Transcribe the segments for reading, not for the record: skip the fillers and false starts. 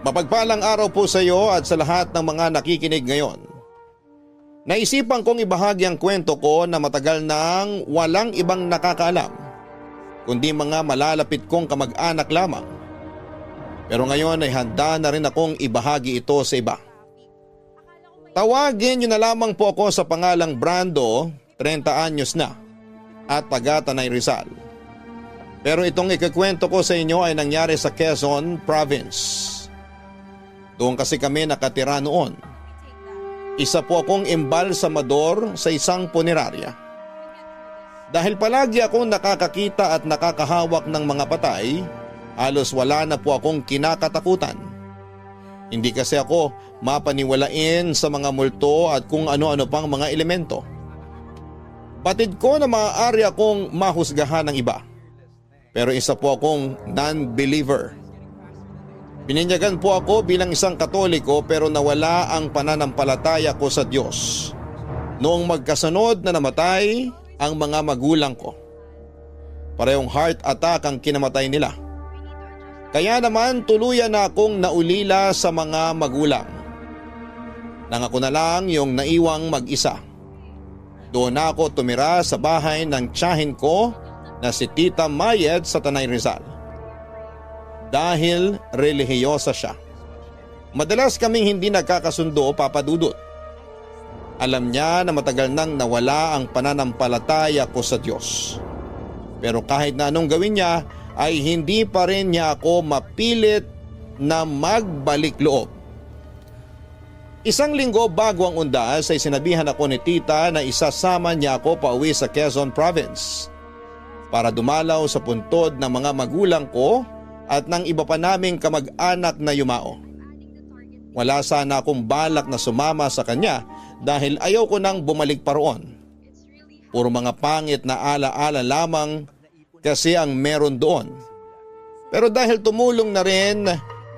Mapagpalang araw po sa iyo at sa lahat ng mga nakikinig ngayon. Naisipan kong ibahagi ang kwento ko na matagal nang walang ibang nakakaalam, kundi mga malalapit kong kamag-anak lamang. Pero ngayon ay handa na rin akong ibahagi ito sa iba. Tawagin niyo na lamang po ako sa pangalang Brando, 30 anyos na, at taga Tanay Rizal. Pero itong ikukwento ko sa inyo ay nangyari sa Quezon Province. Doon kasi kami nakatira noon. Isa po akong embalsamador sa isang punerarya. Dahil palagi akong nakakakita at nakakahawak ng mga patay, halos wala na po akong kinakatakutan. Hindi kasi ako mapaniwalain sa mga multo at kung ano-ano pang mga elemento. Batid ko na maaari akong mahusgahan ng iba. Pero isa po akong non-believer. Bininyagan po ako bilang isang Katoliko pero nawala ang pananampalataya ko sa Diyos noong magkasunod na namatay ang mga magulang ko. Parehong heart attack ang kinamatay nila. Kaya naman tuluyan na akong naulila sa mga magulang. Nangako na lang yung naiwang mag-isa. Doon na ako tumira sa bahay ng tiyahin ko na si Tita Mayet sa Tanay Rizal. Dahil relihiyosa siya. Madalas kaming hindi nagkakasundo, Papa Dudut. Alam niya na matagal nang nawala ang pananampalataya ko sa Diyos. Pero kahit na anong gawin niya ay hindi pa rin niya ako mapilit na magbalik loob. Isang linggo bago ang undas ay sinabihan ako ni Tita na isasama niya ako pauwi sa Quezon Province para dumalaw sa puntod ng mga magulang ko at ng iba pa naming kamag-anak na yumao. Wala sana akong balak na sumama sa kanya dahil ayaw ko nang bumalik pa roon. Puro mga pangit na alaala lamang kasi ang meron doon. Pero dahil tumulong na rin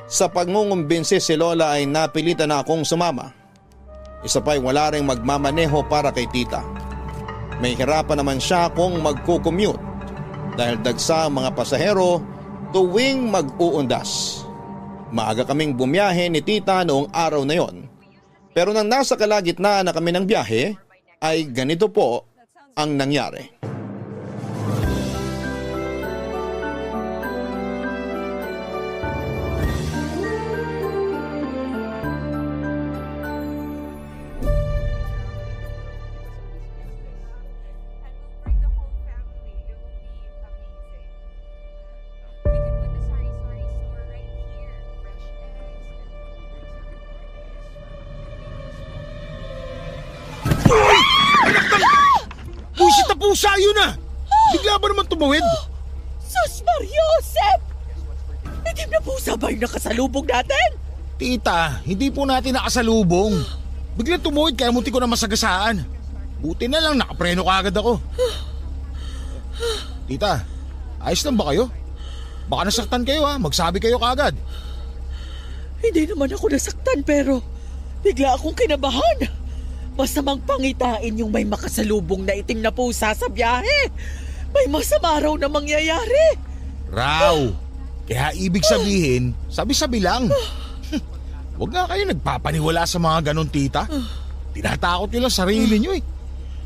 sa pangungumbinsi si Lola ay napilitan na akong sumama. Isa pa'y wala ring magmamaneho para kay Tita. May hirapan naman siya kung magkukommute dahil dagsa ang mga pasahero tuwing mag-uundas. Maaga kaming bumiyahe ni Tita noong araw na yon. Pero nang nasa kalagitnaan na kami ng biyahe, ay ganito po ang nangyari. Pusa yun ah! Bigla ba naman tumawid? Sus Mariosep! Itim na pusa ba yung nakasalubong natin? Tita, hindi po natin nakasalubong. Biglang tumawid kaya munti ko na masagasaan. Buti na lang nakapreno kaagad ako. Tita, ayos lang ba kayo? Baka nasaktan kayo ha, magsabi kayo kaagad. Hindi naman ako nasaktan pero bigla akong kinabahan. Masamang pangitain yung may makasalubong na itim na pusa sa biyahe. May masama raw na mangyayari. Raw, kaya ibig sabihin, sabi-sabi lang. Huwag nga kayo nagpapaniwala sa mga ganon, Tita. Tinatakot nyo lang sarili nyo eh.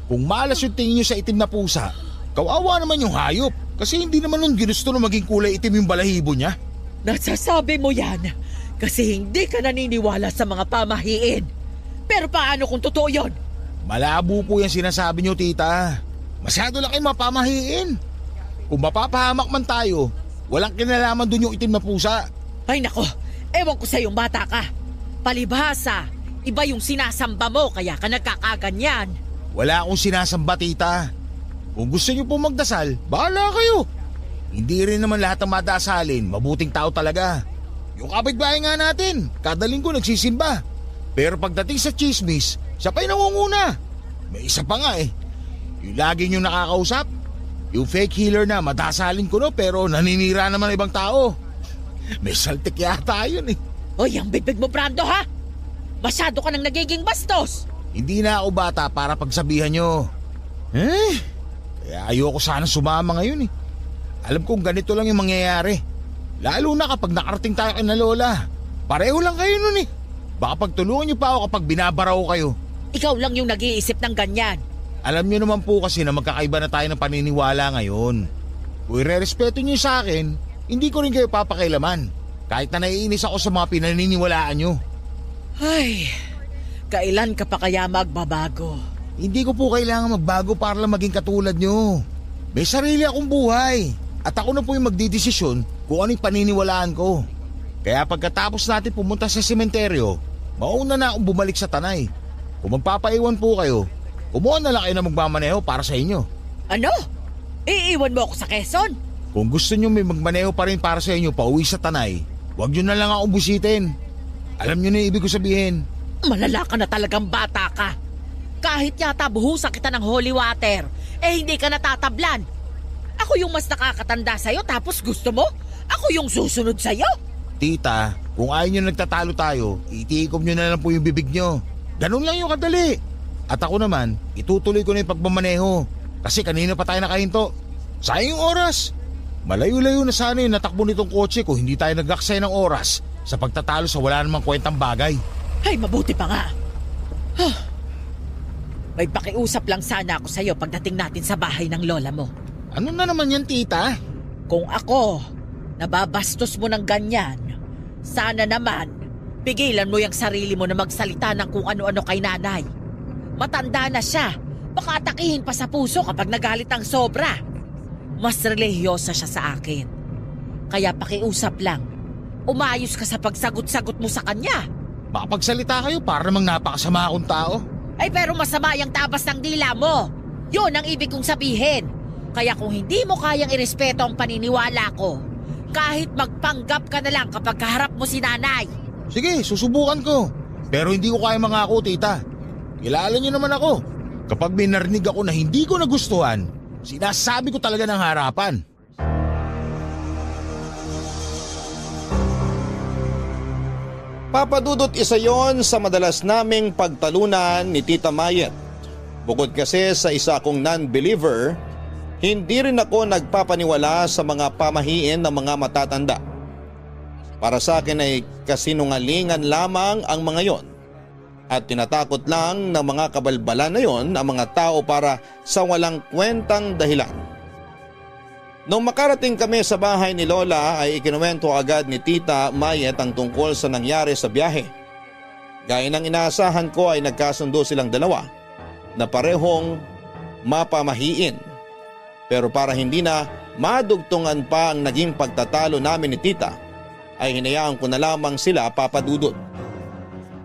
Kung malas yung tingin nyo sa itim na pusa, kawawa naman yung hayop. Kasi hindi naman nun ginusto na maging kulay itim yung balahibo niya. Nasasabi mo yan kasi hindi ka naniniwala sa mga pamahiin. Pero paano kung totoo yun? Malabo po yung sinasabi nyo, Tita. Masyado lang kayo mapamahiin. Kung mapapahamak man tayo, walang kinalaman dun yung itim na pusa. Ay nako, ewan ko sa yung bata ka. Palibhasa, iba yung sinasamba mo kaya ka nagkakaganyan. Wala akong sinasamba, Tita. Kung gusto nyo pong magdasal, bahala kayo. Hindi rin naman lahat ng madasalin, mabuting tao talaga. Yung kapitbahay nga natin, kada linggo nagsisimba. Pero pagdating sa chismis, siya pa'y nangunguna. May isa pa nga eh. Yung lagi nyo nakakausap, yung fake healer na madasalin ko no pero naninira naman ibang tao. May saltik yata yun eh. Hoy, ang bibig mo, Brando, ha? Masyado ka nang nagiging bastos. Hindi na ako bata para pagsabihan nyo. Kaya Kaya ayoko sana sumama ngayon eh. Alam kong ganito lang yung mangyayari. Lalo na kapag nakarating tayo kay na Lola. Pareho lang kayo nun eh. Baka pagtulungan niyo pa ako kapag binabara ko kayo. Ikaw lang yung nag-iisip ng ganyan. Alam niyo naman po kasi na magkakaiba na tayo ng paniniwala ngayon. Kung irerespeto niyo sa akin, hindi ko rin kayo papakailaman. Kahit na naiinis ako sa mga pinaniniwalaan niyo. Ay, kailan ka pa kaya magbabago? Hindi ko po kailangan magbago para lang maging katulad niyo. May sarili akong buhay. At ako na po yung magdidesisyon kung ano yung paniniwalaan ko. Kaya pagkatapos natin pumunta sa sementeryo, mauna na akong bumalik sa Tanay. Kung magpapaiwan po kayo, kumuha na lang kayo na magmamaneho para sa inyo. Ano? Iiwan mo ako sa Quezon? Kung gusto nyo may magmaneho pa rin para sa inyo pauwi sa Tanay, huwag nyo na lang akong busitin. Alam nyo na yung ibig ko sabihin. Malala ka na talagang bata ka. Kahit yata buhusan kita ng holy water, hindi ka natatablan. Ako yung mas nakakatanda sa'yo tapos gusto mo? Ako yung susunod sa'yo? Tita, kung ayaw nyo nagtatalo tayo, itiikom nyo na lang po yung bibig nyo. Ganun lang yung kadali. At ako naman, itutuloy ko na yung pagmamaneho. Kasi kanina pa tayo nakahinto. Sayang yung oras. Malayo-layo na sana yung natakbo nitong kotse kung hindi tayo nag-aksaya ng oras sa pagtatalo sa wala namang kwentang bagay. Ay, mabuti pa nga. May pakiusap lang sana ako sa'yo pagdating natin sa bahay ng lola mo. Ano na naman yan, tita? Kung ako, nababastos mo ng ganyan, sana naman, pigilan mo yung sarili mo na magsalita ng kung ano-ano kay nanay. Matanda na siya, baka atakihin pa sa puso kapag nagalit ang sobra. Mas relihiyosa siya sa akin. Kaya pakiusap lang, umayos ka sa pagsagot-sagot mo sa kanya. Makapagsalita kayo para namang napakasama akong tao. Ay pero masama yung tabas ng dila mo. Yun ang ibig kong sabihin. Kaya kung hindi mo kayang irespeto ang paniniwala ko, kahit magpanggap ka na lang kapag kaharap mo si nanay. Sige, susubukan ko. Pero hindi ko kaya mangako, tita. Kilala niyo naman ako. Kapag may narinig ako na hindi ko nagustuhan, sinasabi ko talaga ng harapan. Papadudot isa yon sa madalas naming pagtalunan ni Tita Mayet. Bukod kasi sa isa akong non-believer, hindi rin ako nagpapaniwala sa mga pamahiin ng mga matatanda. Para sa akin ay kasinungalingan lamang ang mga yon. At tinatakot lang ng mga kabalbalan na yon ang mga tao para sa walang kwentang dahilan. Nung makarating kami sa bahay ni Lola ay ikinuwento agad ni Tita Mayet ang tungkol sa nangyari sa biyahe. Gaya ng inaasahan ko ay nagkasundo silang dalawa na parehong mapamahiin. Pero para hindi na madugtungan pa ang naging pagtatalo namin ni Tita, ay hinayaan ko na lamang sila papadudot.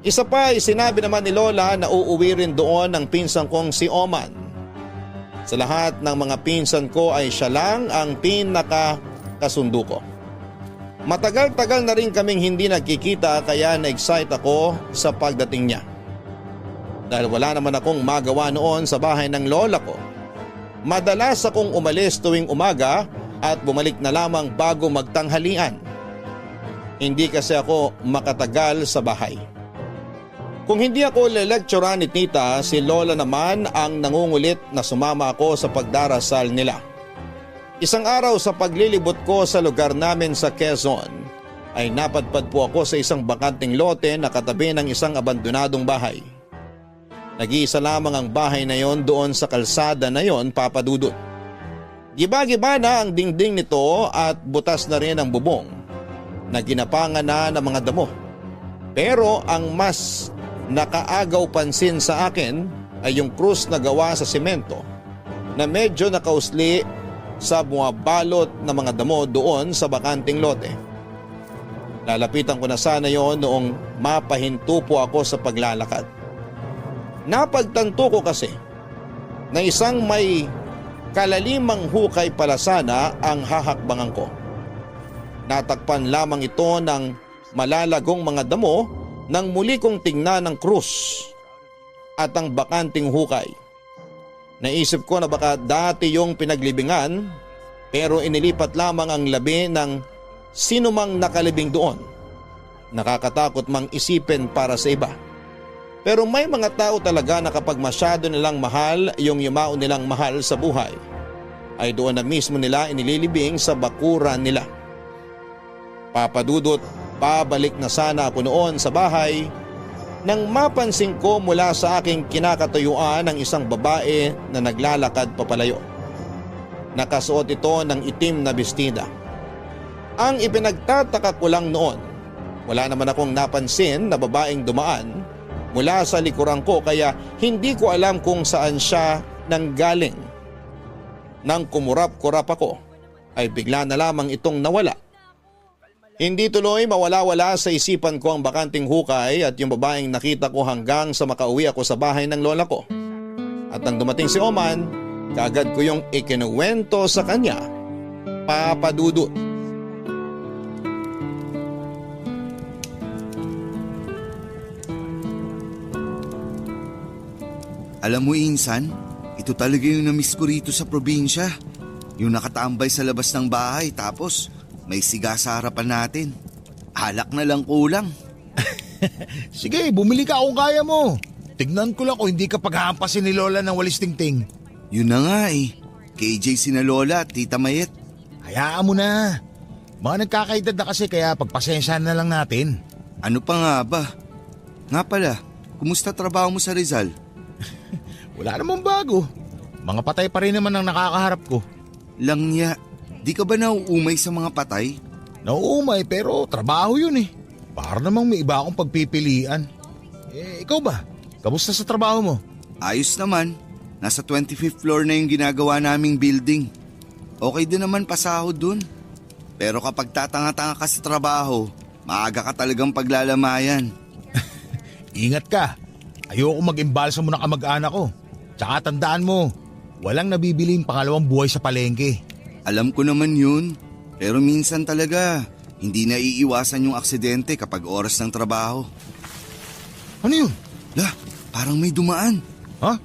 Isa pa ay sinabi naman ni Lola na uuwi rin doon ang pinsan kong si Oman. Sa lahat ng mga pinsan ko ay siya lang ang pinakakasundo ko. Matagal-tagal na rin kaming hindi nagkikita kaya na-excite ako sa pagdating niya. Dahil wala naman akong magawa noon sa bahay ng lola ko. Madalas akong umalis tuwing umaga at bumalik na lamang bago magtanghalian. Hindi kasi ako makatagal sa bahay. Kung hindi ako lelekturan ni Tita, si Lola naman ang nangungulit na sumama ako sa pagdarasal nila. Isang araw sa paglilibot ko sa lugar namin sa Quezon, ay napadpad po ako sa isang bakanting lote na katabi ng isang abandonadong bahay. Nag-iisa lamang ang bahay na yon doon sa kalsada na yon, papadudot. Giba-giba na ang dingding nito at butas na rin ang bubong na ginapangan na ng mga damo. Pero ang mas nakaagaw pansin sa akin ay yung krus na gawa sa semento na medyo nakausli sa bumabalot na mga damo doon sa bakanting lote. Lalapitan ko na sana yon noong mapahinto po ako sa paglalakad. Napagtanto ko kasi na isang may kalalimang hukay pala sana ang hahakbangan ko. Natakpan lamang ito ng malalagong mga damo nang muli kong tingnan ang krus at ang bakanting hukay. Naisip ko na baka dati yung pinaglibingan pero inilipat lamang ang labi ng sinumang nakalibing doon. Nakakatakot mang isipin para sa iba. Pero may mga tao talaga na kapag masyado nilang mahal yung yumao nilang mahal sa buhay, ay doon na mismo nila inililibing sa bakuran nila. Papadudot, pabalik na sana ako noon sa bahay nang mapansin ko mula sa aking kinakatayuan ang isang babae na naglalakad papalayo. Nakasuot ito ng itim na bestida. Ang ipinagtataka ko lang noon, wala naman akong napansin na babaeng dumaan mula sa likuran ko kaya hindi ko alam kung saan siya nanggaling. Nang kumurap-kurap ako ay bigla na lamang itong nawala. Hindi tuloy mawala-wala sa isipan ko ang bakanting hukay at yung babaeng nakita ko hanggang sa makauwi ako sa bahay ng lola ko. At nang dumating si Oman, kaagad ko yung ikinuwento sa kanya, Papa Dudut. Alam mo, Insan, ito talaga yung namiss ko rito sa probinsya. Yung nakatambay sa labas ng bahay tapos may siga sa harapan natin. Alak na lang kulang. Sige, bumili ka kung kaya mo. Tignan ko lang kung hindi ka paghahampasin ni Lola ng walis tingting. Yun na nga eh. KJ sina Lola at Tita Mayet. Hayaan mo na. Mga nagkakaedad na kasi kaya pagpasensyahan na lang natin. Ano pa nga ba? Nga pala, kumusta trabaho mo sa Rizal? Wala namang bago. Mga patay pa rin naman ang nakakaharap ko. Langya, di ka ba nauumay sa mga patay? Nauumay pero trabaho yun eh. Para namang may iba akong pagpipilian. Ikaw ba? Kamusta sa trabaho mo? Ayos naman. Nasa 25th floor na yung ginagawa naming building. Okay din naman pasahod dun. Pero kapag tatanga-tanga ka sa trabaho, maaga ka talagang paglalamayan. Ingat ka. Ayoko mag-imbalsa mo ng kamag-anak ko. Tsaka tandaan mo, walang nabibiling pangalawang buhay sa palengke. Alam ko naman yun. Pero minsan talaga, hindi na iiwasan yung aksidente kapag oras ng trabaho. Ano yun? Lah, parang may dumaan. Ha?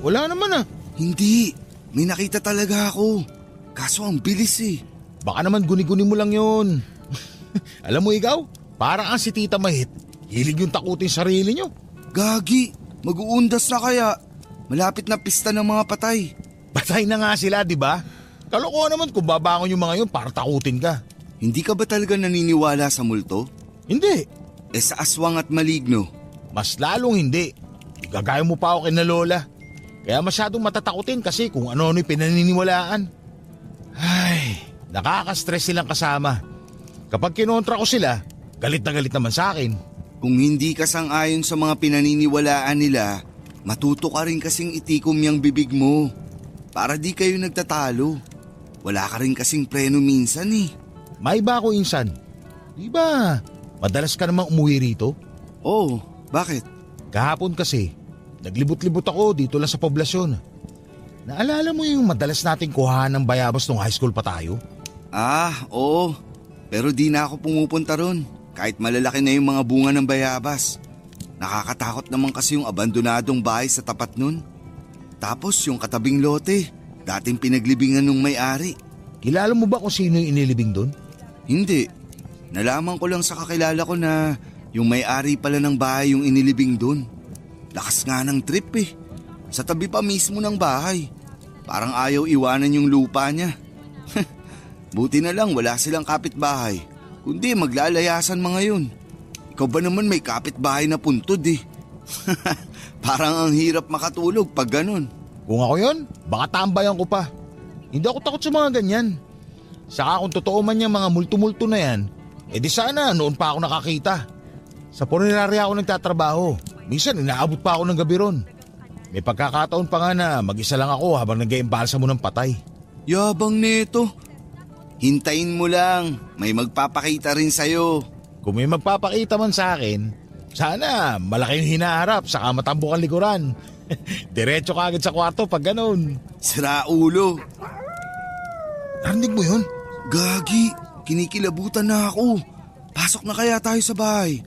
Wala naman ah. Hindi, may nakita talaga ako. Kaso ang bilis eh. Baka naman guni-guni mo lang yun. Alam mo ikaw, parang ang si Tita Mahit. Hilig yung takutin sarili nyo. Gagi, mag-uundas na kaya. Malapit na pista ng mga patay. Patay na nga sila, di ba? Kalokohan naman kung babangon yung mga yun para takutin ka. Hindi ka ba talaga naniniwala sa multo? Hindi. Sa aswang at maligno? Mas lalong hindi. Igagaya mo pa ako kay na Lola. Kaya masyadong matatakutin kasi kung ano-ano yung pinaniniwalaan. Ay, nakaka-stress silang kasama. Kapag kinontra ko sila, galit na galit naman sa akin. Kung hindi ka sang-ayon sa mga pinaniniwalaan nila, matuto ka rin kasing itikom yung bibig mo. Para di kayo nagtatalo. Wala ka rin kasing preno minsan eh. May ba ako, Insan? Di ba, madalas ka namang umuwi rito? Oh, bakit? Kahapon kasi, naglibot-libot ako dito lang sa poblasyon. Naalala mo yung madalas nating kuhaan ng bayabas nung high school pa tayo? Ah, oo. Pero di na ako pumupunta ron. Kahit malalaki na yung mga bunga ng bayabas. Nakakatakot naman kasi yung abandonadong bahay sa tapat nun. Tapos yung katabing lote, dating pinaglibingan nung may-ari. Kilala mo ba kung sino yung inilibing doon? Hindi. Nalaman ko lang sa kakilala ko na yung may-ari pala ng bahay yung inilibing doon. Lakas nga ng trip eh. Sa tabi pa mismo ng bahay. Parang ayaw iwanan yung lupa niya. Buti na lang wala silang kapitbahay. Kundi maglalayasan mga yun. Ikaw ba naman may kapitbahay na puntod eh. Parang ang hirap makatulog pag ganun. Kung ako yun, baka tambayan ko pa. Hindi ako takot sa mga ganyan. Saka kung totoo man yung mga multo-multo na yan, di sana noon pa ako nakakita. Sa punerarya ako nagtatrabaho. Minsan inaabot pa ako ng gabi ron. May pagkakataon pa nga na mag-isa lang ako habang nag-iimbalsa mo ng patay. Yabang neto. Hintayin mo lang, may magpapakita rin sa'yo. Kung may magpapakita man sa akin, sana malaki yung hinaharap saka matambok ang likuran. Diretso ka agad sa kwarto pag ganun. Sira ulo. Narinig mo yun? Gagi, kinikilabutan na ako. Pasok na kaya tayo sa bahay.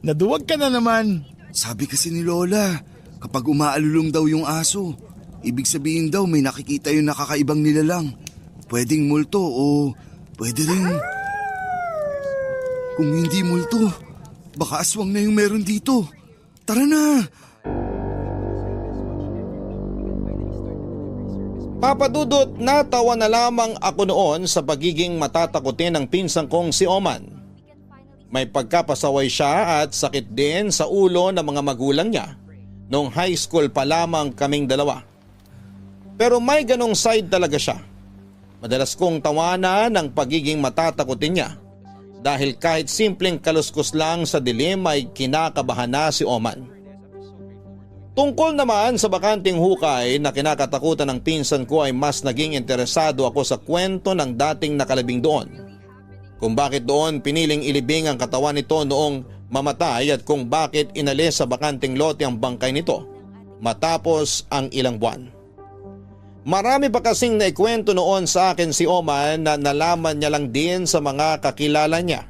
Naduwag ka na naman. Sabi kasi ni Lola, kapag umaalulong daw yung aso, ibig sabihin daw may nakikita yung nakakaibang nilalang. Pwedeng multo o pwede rin... Kung hindi multo, baka aswang na yung meron dito. Tara na! Papadudot, natawa na lamang ako noon sa pagiging matatakotin ng pinsan kong si Oman. May pagkapasaway siya at sakit din sa ulo ng mga magulang niya noong high school pa lamang kaming dalawa. Pero may ganong side talaga siya. Madalas kong tawanan ng pagiging matatakotin niya dahil kahit simpleng kaluskos lang sa dilim ay kinakabahan na si Oman. Tungkol naman sa bakanting hukay na kinakatakutan ng pinsan ko ay mas naging interesado ako sa kwento ng dating nakalibing doon. Kung bakit doon piniling ilibing ang katawan nito noong mamatay at kung bakit inalis sa bakanting lote ang bangkay nito matapos ang ilang buwan. Marami pa kasing naikwento noon sa akin si Oman na nalaman niya lang din sa mga kakilala niya.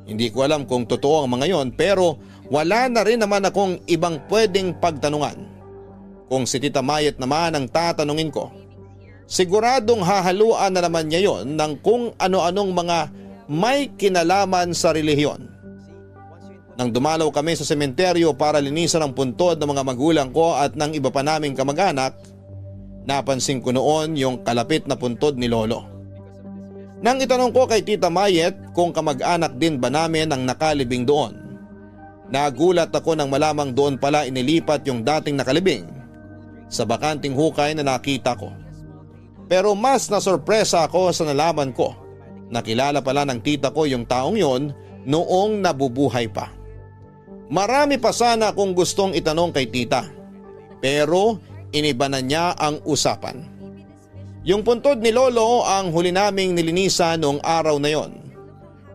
Hindi ko alam kung totoo ang mga yon pero wala na rin naman akong ibang pwedeng pagtanungan. Kung si Tita Mayet naman ang tatanungin ko, siguradong hahaluan na naman niya yon ng kung ano-anong mga may kinalaman sa relihiyon. Nang dumalaw kami sa sementeryo para linisan ang puntod ng mga magulang ko at ng iba pa naming kamag-anak, napansin ko noon yung kalapit na puntod ni Lolo. Nang itanong ko kay Tita Mayet kung kamag-anak din ba namin ang nakalibing doon, nagulat ako nang malamang doon pala inilipat yung dating nakalibing sa bakanting hukay na nakita ko. Pero mas nasorpresa ako sa nalaman ko na kilala pala ng tita ko yung taong yon noong nabubuhay pa. Marami pa sana akong gustong itanong kay tita pero iniba na niya ang usapan. Yung puntod ni Lolo ang huli naming nilinisan noong araw na yon.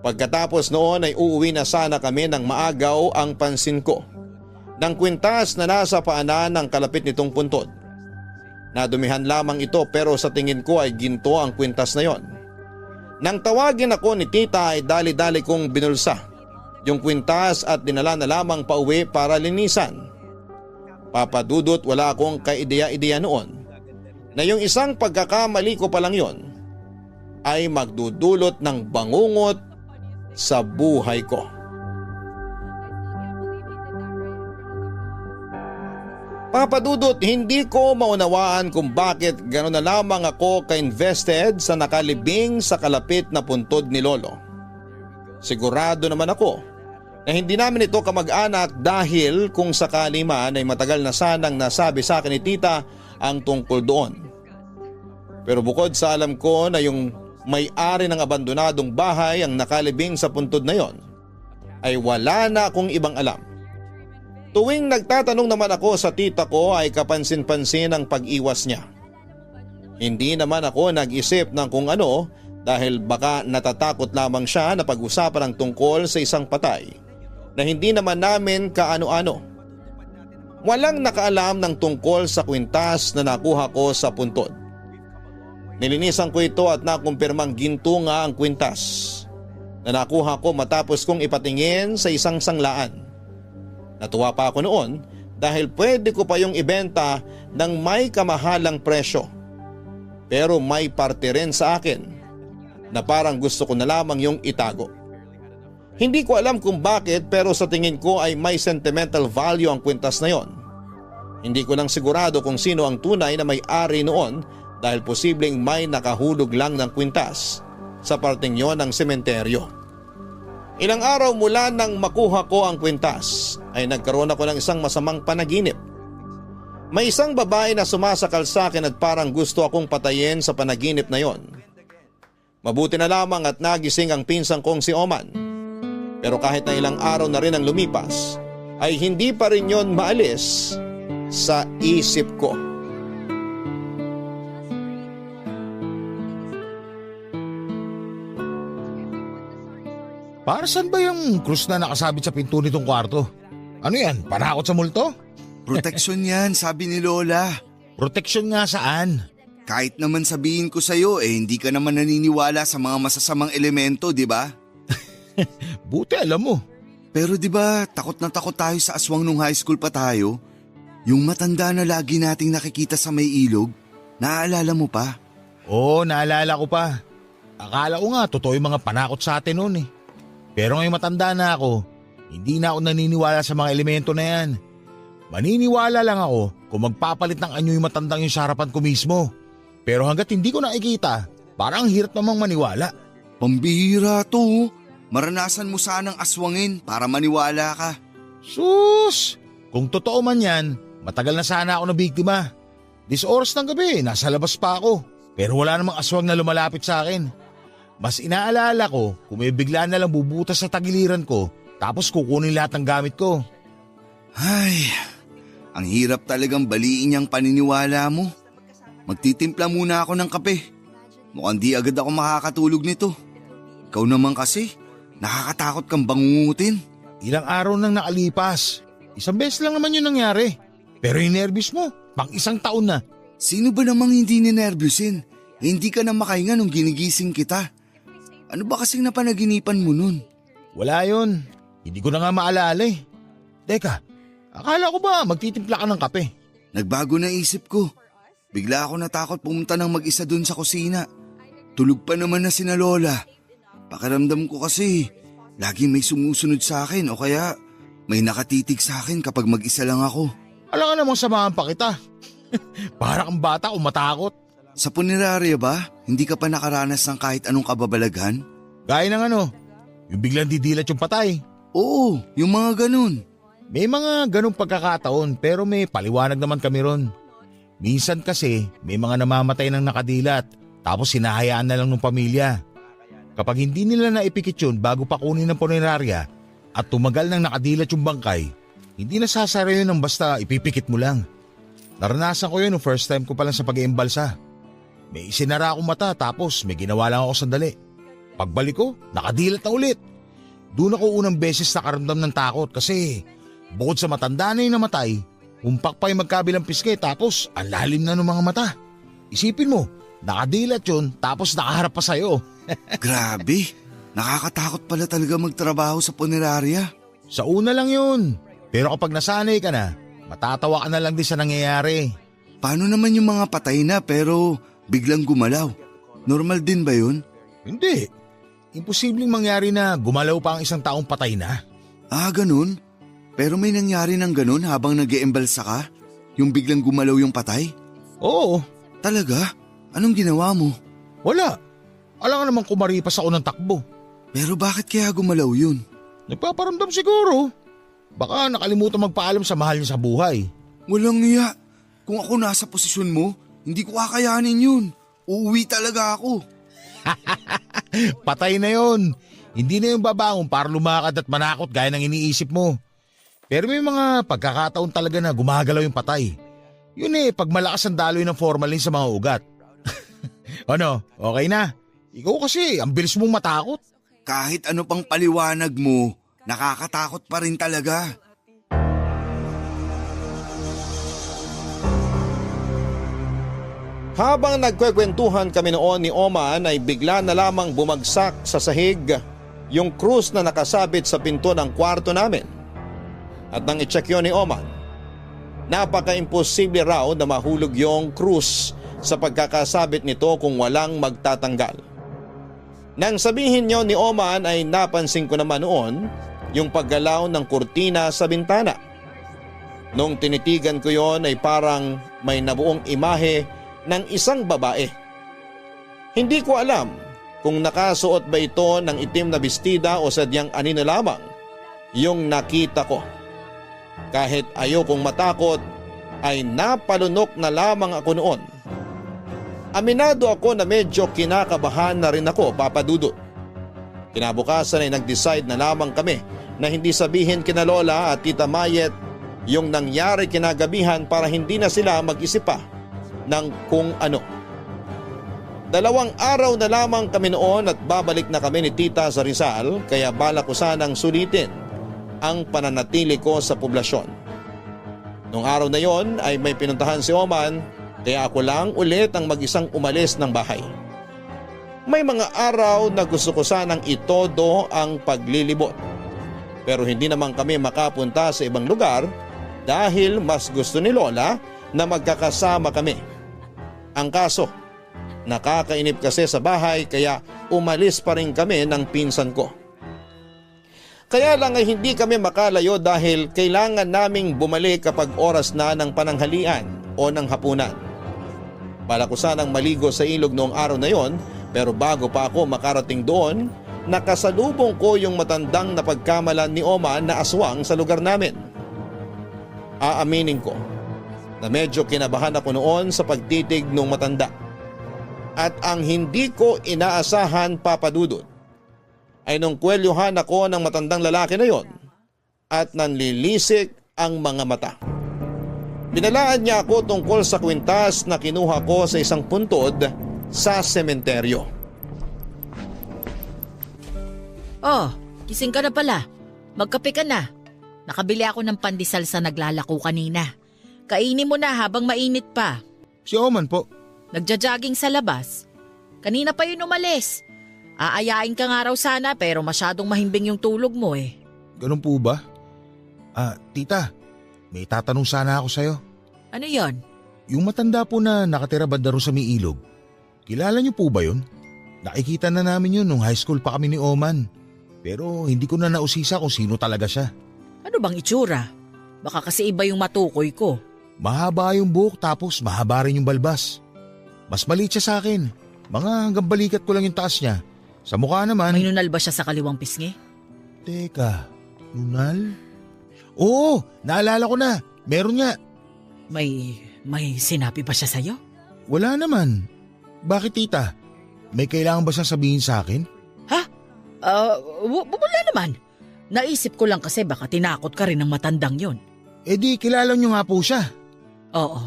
Pagkatapos noon ay uuwi na sana kami ng maagaw ang pansin ko ng kwintas na nasa paanan ng kalapit nitong puntod. Nadumihan lamang ito pero sa tingin ko ay ginto ang kwintas na yon. Nang tawagin ako ni tita ay dali-dali kong binulsa yung kwintas at dinala na lamang pauwi para linisan. Papadudot, wala akong kaideya-ideya noon na yung isang pagkakamali ko pa lang yon ay magdudulot ng bangungot sa buhay ko. Papadudot, hindi ko maunawaan kung bakit gano'n na lamang ako ka-invested sa nakalibing sa kalapit na puntod ni Lolo. Sigurado naman ako na hindi namin ito kamag-anak dahil kung sakali man ay matagal na sanang nasabi sa akin ni tita ang tungkol doon. Pero bukod sa alam ko na yung may-ari ng abandonadong bahay ang nakalibing sa puntod na yon, ay wala na akong ibang alam. Tuwing nagtatanong naman ako sa tita ko ay kapansin-pansin ang pag-iwas niya. Hindi naman ako nag-isip ng kung ano dahil baka natatakot lamang siya na pag-usapan ang tungkol sa isang patay na hindi naman namin kaano-ano. Walang nakaalam ng tungkol sa kwintas na nakuha ko sa puntod. Nilinisan ko ito at nakumpirmang ginto nga ang kwintas na nakuha ko matapos kong ipatingin sa isang sanglaan. Natuwa pa ako noon dahil pwede ko pa yung ibenta ng may kamahalang presyo. Pero may parte rin sa akin na parang gusto ko na lamang yung itago. Hindi ko alam kung bakit pero sa tingin ko ay may sentimental value ang kwintas na yon. Hindi ko lang sigurado kung sino ang tunay na may-ari noon dahil posibleng may nakahulog lang ng kwintas sa parteng yon ng sementeryo. Ilang araw mula nang makuha ko ang kwintas ay nagkaroon ako ng isang masamang panaginip. May isang babae na sumasakal sa akin at parang gusto akong patayin sa panaginip na yon. Mabuti na lamang at nagising ang pinsan kong si Oman. Pero kahit na ilang araw na rin ang lumipas ay hindi pa rin yon maalis sa isip ko. Para saan ba yung krus na nakasabit sa pinto nitong kwarto? Ano yan? Panakot sa multo? Proteksyon yan, sabi ni Lola. Proteksyon nga saan? Kahit naman sabihin ko sa'yo hindi ka naman naniniwala sa mga masasamang elemento, di ba? Buti alam mo. Pero di ba takot na takot tayo sa aswang nung high school pa tayo? Yung matanda na lagi nating nakikita sa may ilog, naaalala mo pa? Oo, naalala ko pa. Akala ko nga totoo yung mga panakot sa atin noon eh. Pero ngayong matanda na ako, hindi na ako naniniwala sa mga elemento na yan. Maniniwala lang ako kung magpapalit ng anyo yung matandang yung sa harapan ko mismo. Pero hanggat hindi ko nakikita, parang hirap namang maniwala. Pambihira to. Maranasan mo sanang aswangin para maniwala ka. Sus! Kung totoo man yan, matagal na sana ako na biktima. This oras ng gabi, nasa labas pa ako. Pero wala namang aswang na lumalapit sa akin. Mas inaalala ko kung may bigla na lang bubutas sa tagiliran ko tapos kukunin lahat ng gamit ko. Ay, ang hirap talagang baliin yung paniniwala mo. Magtitimpla muna ako ng kape. Mukhang di agad ako makakatulog nito. Ikaw naman kasi, nakakatakot kang bangungutin. Ilang araw nang nakalipas. Isang beses lang naman yun nangyari. Pero yung nervous mo, pang isang taon na. Sino ba namang hindi ninervyusin? Hindi ka na makahinga nung ginigising kita. Ano ba kasing napanaginipan mo nun? Wala yun. Hindi ko na nga maalala eh. Teka, akala ko ba magtitimpla ka ng kape? Nagbago na isip ko. Bigla ako natakot pumunta ng mag-isa dun sa kusina. Tulog pa naman na sina Lola. Pakiramdam ko kasi, lagi may sumusunod sa akin o kaya may nakatitig sa akin kapag mag-isa lang ako. Alam ka namang samahan pa kita. Para kang bata o matakot. Sa punerarya ba, hindi ka pa nakaranas ng kahit anong kababalaghan? Gaya ng ano, yung biglang didilat yung patay. Oo, yung mga ganun. May mga ganong pagkakataon pero may paliwanag naman kami ron. Minsan kasi may mga namamatay ng nakadilat tapos hinahayaan na lang ng pamilya. Kapag hindi nila naipikit yun bago pa kunin ng punerarya at tumagal ng nakadilat yung bangkay, hindi nasasara yun ng basta ipipikit mo lang. Naranasan ko yun nung first time ko pa lang sa pag-iimbalsa. May isinara akong mata tapos may ginawa lang ako sandali. Pagbalik ko, nakadilat na ulit. Doon ako unang beses nakaramdam ng takot kasi bukod sa matanda na yung namatay, humpak pa yung magkabilang pisngi tapos ang lalim na ng mga mata. Isipin mo, nakadilat yun tapos nakaharap pa sa'yo. Grabe, nakakatakot pala talaga magtrabaho sa punerarya. Sa una lang yun. Pero kapag nasanay ka na, matatawa ka na lang din sa nangyayari. Paano naman yung mga patay na pero biglang gumalaw? Normal din ba yun? Hindi. Imposibleng mangyari na gumalaw pa ang isang taong patay na. Ah, ganun? Pero may nangyari ng ganun habang nag-eembalsa ka? Yung biglang gumalaw yung patay? Oo. Talaga? Anong ginawa mo? Wala. Alam ka naman kumaripas ako ng takbo. Pero bakit kaya gumalaw yun? Nagpaparamdam siguro. Baka nakalimutan magpaalam sa mahal niya sa buhay. Walang iya. Kung ako nasa posisyon mo, hindi ko kakayanin yun. Uuwi talaga ako. Patay na yon. Hindi na yung babangon para lumakad at manakot gaya ng iniisip mo. Pero may mga pagkakataon talaga na gumagalaw yung patay. Yun pag malakas ang daloy ng formalin sa mga ugat. Ano, okay na? Ikaw kasi, ang bilis mong matakot. Kahit ano pang paliwanag mo, nakakatakot pa rin talaga. Habang nagkwekwentuhan kami noon ni Oman ay bigla na lamang bumagsak sa sahig yung krus na nakasabit sa pinto ng kwarto namin. At nang i-check yun ni Oman, napaka-imposible raw na mahulog yung krus sa pagkakasabit nito kung walang magtatanggal. Nang sabihin niyo ni Oman ay napansin ko naman noon yung paggalaw ng kurtina sa bintana. Nung tinitigan ko yon ay parang may nabuong imahe ng isang babae. Hindi ko alam kung nakasuot ba ito ng itim na bestida o sadyang anino lamang yung nakita ko. Kahit ayokong matakot ay napalunok na lamang ako noon. Aminado ako na medyo kinakabahan na rin ako, Papa Dudut. Kinabukasan ay nag-decide na lamang kami na hindi sabihin kina Lola at Tita Mayet yung nangyari kinagabihan para hindi na sila mag-isip pa ng kung ano. 2 araw na lamang kami noon at babalik na kami ni Tita sa Rizal kaya balak ko sanang sulitin ang pananatili ko sa poblasyon. Nung araw na yon ay may pinuntahan si Oman kaya ako lang ulit ang mag-isang umalis ng bahay. May mga araw na gusto ko sanang itodo ang paglilibot. Pero hindi naman kami makapunta sa ibang lugar dahil mas gusto ni Lola na magkakasama kami. Ang kaso, nakakainip kasi sa bahay kaya umalis pa rin kami ng pinsan ko. Kaya lang ay hindi kami makalayo dahil kailangan naming bumalik kapag oras na ng pananghalian o ng hapunan. Bala ko sanang maligo sa ilog noong araw na yon, pero bago pa ako makarating doon, nakasalubong ko yung matandang napagkamalan ni Oman na aswang sa lugar namin. Aaminin ko na medyo kinabahan ako noon sa pagtitig ng matanda. At ang hindi ko inaasahan, Papa Dudut, ay nung kwelyuhan ako ng matandang lalaki na yon at nanlilisik ang mga mata. Binalaan niya ako tungkol sa kwintas na kinuha ko sa isang puntod sa sementeryo. Oh, gising ka na pala. Magkape ka na. Nakabili ako ng pandesal sa naglalako kanina. Kainin mo na habang mainit pa. Si Oman po. Nagja-jogging sa labas. Kanina pa yun umalis. Aayain ka nga raw sana pero masyadong mahimbing yung tulog mo eh. Ganun po ba? Tita, may tatanong sana ako sa'yo. Ano yon? Yung matanda po na nakatira banda ro sa may ilog, kilala niyo po ba yun? Nakikita na namin yun nung high school pa kami ni Oman. Pero hindi ko na nausisa kung sino talaga siya. Ano bang itsura? Baka kasi iba yung matukoy ko. Mahaba yung buhok tapos mahaba rin yung balbas. Mas maliit siya sa akin. Mga hanggang balikat ko lang yung taas niya. Sa mukha naman… May nunal ba siya sa kaliwang pisngi? Teka, nunal? Oo, naalala ko na. Meron nga. May sinabi ba siya sa'yo? Wala naman. Bakit tita? May kailangan ba siyang sabihin sa akin? Ha? Wala naman. Naisip ko lang kasi baka tinakot ka rin ng matandang yon. Eh di, kilala niyo nga po siya. Oo,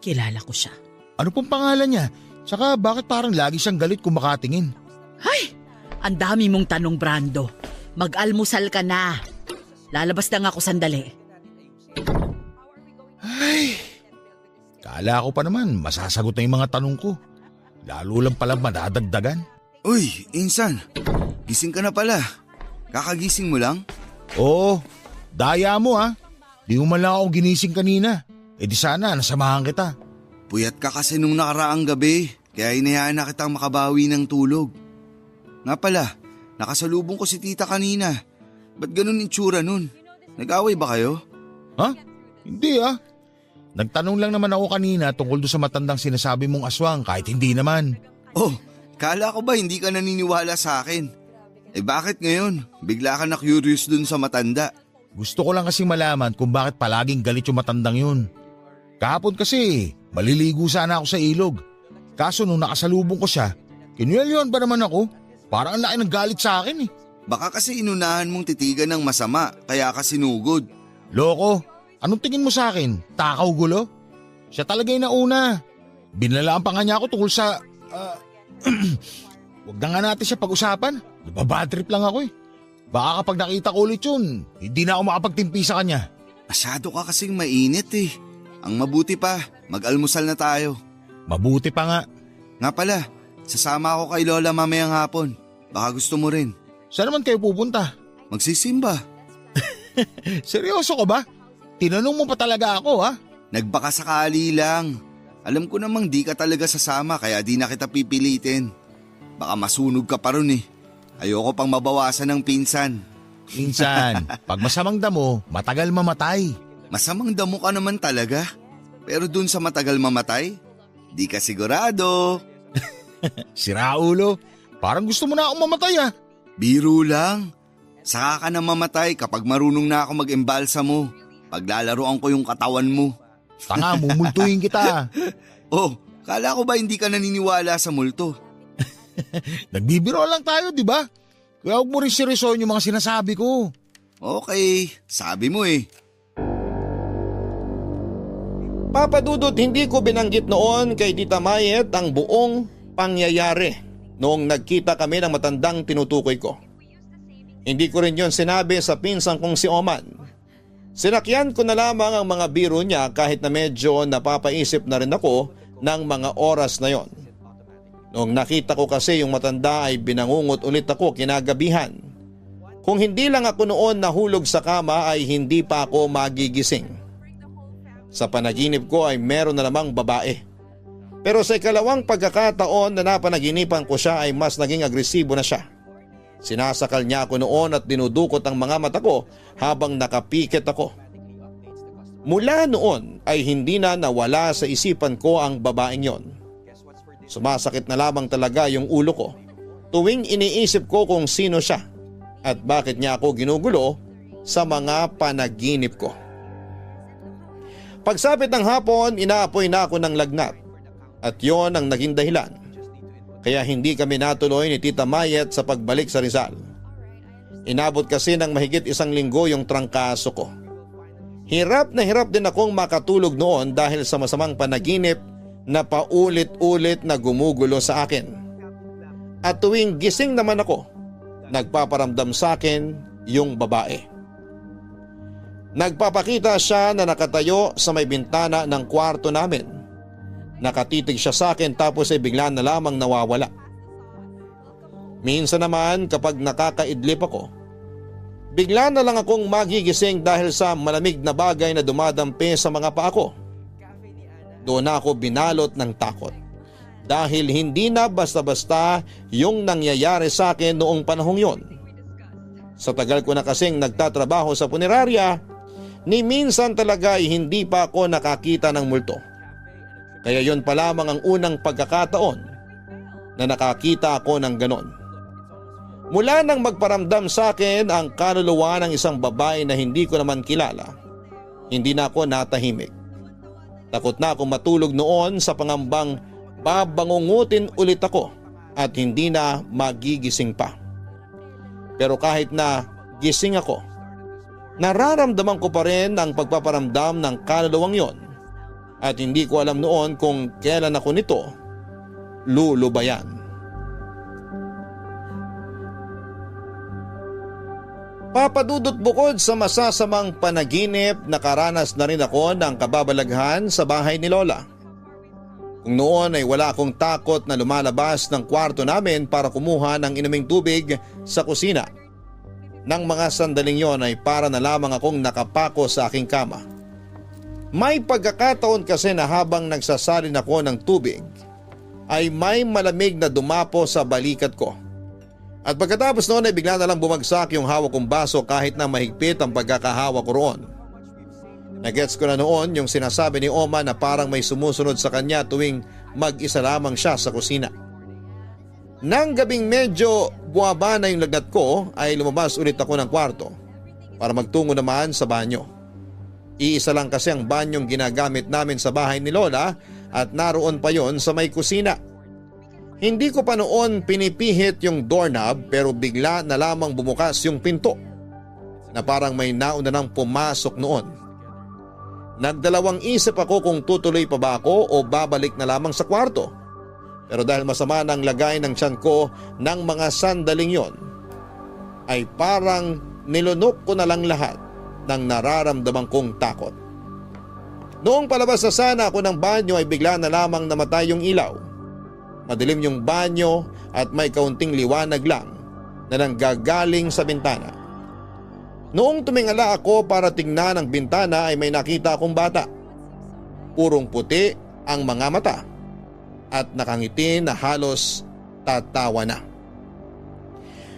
kilala ko siya. Ano pong pangalan niya? Tsaka bakit parang lagi siyang galit kung makatingin? Ay, ang dami mong tanong, Brando. Mag-almusal ka na. Lalabas lang ako sandali. Ay, kala ko pa naman masasagot na yung mga tanong ko. Lalo lang pala madadagdagan. Uy, Insan, gising ka na pala. Kakagising mo lang? Oo, daya mo ha. Di mo man lang ako ginising kanina. Eh di sana nasamahan kita. Puyat ka kasi nung nakaraang gabi, kaya inayaan na kitang makabawi ng tulog. Nga pala, nakasalubong ko si tita kanina. Ba't ganun itsura nun? Nag-away ba kayo? Ha? Hindi ah. Nagtanong lang naman ako kanina tungkol doon sa matandang sinasabi mong aswang kahit hindi naman. Oh, kala ko ba hindi ka naniniwala sa akin? Eh bakit ngayon? Bigla ka na curious dun sa matanda. Gusto ko lang kasi malaman kung bakit palaging galit yung matandang yun. Kahapon kasi, maliligo sana ako sa ilog. Kaso nung nakasalubong ko siya, kinuyalyon ba naman ako? Parang ang laki ng galit sa akin eh. Baka kasi inunahan mong titigan ng masama, kaya ka sinugod. Loko, anong tingin mo sa akin? Takaw gulo? Siya talaga yung nauna. Binalaan pa nga niya ako tungkol sa… Huwag na nga natin siya pag-usapan. Nababadrip lang ako eh. Baka kapag nakita ko ulit yun, hindi na ako makapagtimpi sa kanya. Masyado ka kasing mainit eh. Ang mabuti pa, mag-almusal na tayo. Mabuti pa nga. Nga pala, sasama ako kay Lola mamayang hapon. Baka gusto mo rin. Saan naman kayo pupunta? Magsisimba. Seryoso ka ba? Tinanong mo pa talaga ako ha? Nagbaka sakali lang. Alam ko namang di ka talaga sasama kaya di na kita pipilitin. Baka masunog ka pa ron eh. Ayoko pang mabawasan ng pinsan. Minsan, pag masamang damo, matagal mamatay. Masamang damo ka naman talaga. Pero dun sa matagal mamatay, di ka sigurado. Sira ulo, parang gusto mo na akong mamatay ah. Biro lang. Saka ka na mamatay kapag marunong na ako mag-embalsa mo. Paglalaroan ko yung katawan mo. Tanga, mumultuhin kita. Oh, kala ko ba hindi ka naniniwala sa multo? Nagbibiro lang tayo, di ba? Kaya huwag mo rin seryosohin yung mga sinasabi ko. Okay, sabi mo eh. Papa Dudut, hindi ko binanggit noon kay Tita Mayet ang buong pangyayari noong nagkita kami ng matandang tinutukoy ko. Hindi ko rin yon sinabi sa pinsan kong si Oman. Sinakyan ko na lamang ang mga biro niya kahit na medyo napapaisip na rin ako ng mga oras na yon. Noong nakita ko kasi yung matanda ay binangungot ulit ako kinagabihan. Kung hindi lang ako noon nahulog sa kama ay hindi pa ako magigising. Sa panaginip ko ay meron na namang babae. Pero sa ikalawang pagkakataon na napanaginipan ko siya ay mas naging agresibo na siya. Sinasakal niya ako noon at dinudukot ang mga mata ko habang nakapikit ako. Mula noon ay hindi na nawala sa isipan ko ang babaeng yon. Sumasakit na lamang talaga yung ulo ko tuwing iniisip ko kung sino siya at bakit niya ako ginugulo sa mga panaginip ko. Pagsapit ng hapon, inaapoy na ako ng lagnat at yon ang naging dahilan kaya hindi kami natuloy ni Tita Mayet sa pagbalik sa Rizal. Inabot kasi ng mahigit 1 linggo yung trangkaso ko. Hirap na hirap din akong makatulog noon dahil sa masamang panaginip na paulit-ulit na gumugulo sa akin. At tuwing gising naman ako, nagpaparamdam sa akin yung babae. Nagpapakita siya na nakatayo sa may bintana ng kwarto namin. Nakatitig siya sa akin tapos ay bigla na lamang nawawala. Minsan naman kapag nakakaidlip ako, bigla na lang akong magigising dahil sa malamig na bagay na dumadampi sa mga paa ko. Doon ako binalot ng takot dahil hindi na basta-basta yung nangyayari sa akin noong panahong yon. Sa tagal ko na kasing nagtatrabaho sa punerarya, ni minsan talaga ay hindi pa ako nakakita ng multo. Kaya yon pa lamang ang unang pagkakataon na nakakita ako ng ganon. Mula nang magparamdam sa akin ang kaluluwa ng isang babae na hindi ko naman kilala, hindi na ako natahimik. Takot na akong matulog noon sa pangambang babangungutin ulit ako at hindi na magigising pa. Pero kahit na gising ako, nararamdaman ko pa rin ang pagpaparamdam ng kaluluwang yon at hindi ko alam noon kung kailan ako nito lulubayan. Papadudot bukod sa masasamang panaginip, nakaranas na rin ako ng kababalaghan sa bahay ni Lola. Kung noon ay wala akong takot na lumalabas ng kwarto namin para kumuha ng inuming tubig sa kusina. Nang mga sandaling yon ay para na lamang akong nakapako sa aking kama. May pagkakataon kasi na habang nagsasalin ako ng tubig, ay may malamig na dumapo sa balikat ko. At pagkatapos noon ay bigla na lang bumagsak yung hawak kong baso kahit na mahigpit ang pagkakahawak ko roon. Nagets ko na noon yung sinasabi ni Oma na parang may sumusunod sa kanya tuwing mag-isa lamang siya sa kusina. Nang gabing medyo buwaba na yung lagnat ko ay lumabas ulit ako ng kwarto para magtungo naman sa banyo. Iisa lang kasi ang banyong ginagamit namin sa bahay ni Lola at naroon pa yon sa may kusina. Hindi ko pa noon pinipihit yung doorknob pero bigla na lamang bumukas yung pinto na parang may nauna nang pumasok noon. Nagdalawang isip ako kung tutuloy pa ba ako o babalik na lamang sa kwarto. Pero dahil masama ng lagay ng tiyan ko ng mga sandaling yon, ay parang nilunok ko na lang lahat ng nararamdaman kong takot. Noong palabas na sana ako ng banyo ay bigla na lamang namatay yung ilaw. Madilim yung banyo at may kaunting liwanag lang na nanggagaling sa bintana. Noong tumingala ako para tingnan ang bintana ay may nakita akong bata. Purong puti ang mga mata at nakangiti na halos tatawa na.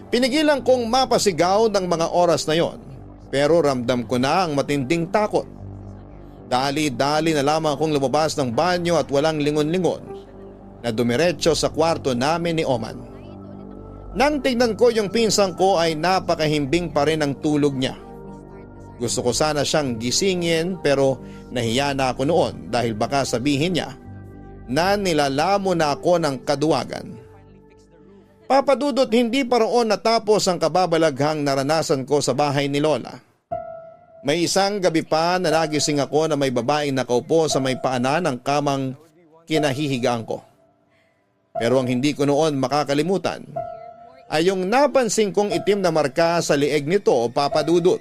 Pinigilan kong mapasigaw ng mga oras na yon pero ramdam ko na ang matinding takot. Dali-dali na lamang akong lumabas ng banyo at walang lingon-lingon na dumiretso sa kwarto namin ni Oman. Nang tignan ko yung pinsang ko ay napakahimbing pa rin ang tulog niya. Gusto ko sana siyang gisingin pero nahiya na ako noon dahil baka sabihin niya na nilalamo na ako ng kaduwagan. Papadudot, hindi pa roon natapos ang kababalaghang naranasan ko sa bahay ni Lola. May isang gabi pa na nagising ako na may babaeng nakaupo sa may paanan ng kamang kinahihigaan ko. Pero ang hindi ko noon makakalimutan ay yung napansin kong itim na marka sa lieg nito, Papadudot.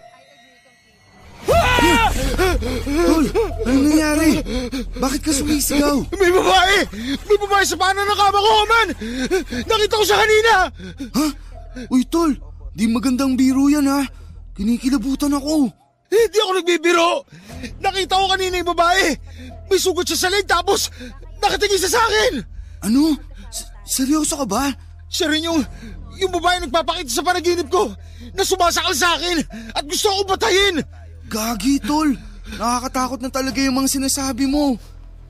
Tol, anong nangyari? Bakit ka sumisigaw? May babae! May babae sa paanan ng kama ko, man! Nakita ko siya kanina! Ha? Uy, Tol, di magandang biro yan ha. Kinikilabutan ako. Hindi ako nagbibiro! Nakita ko kanina yung babae! May sugat siya sa leg tapos nakatingin siya sa akin! Ano? Seryoso ka ba? Siya rin yung babae nagpapakita sa panaginip ko na sumasakal sa akin at gusto akong batayin! Gagi, Tol. Nakakatakot na talaga yung mga sinasabi mo.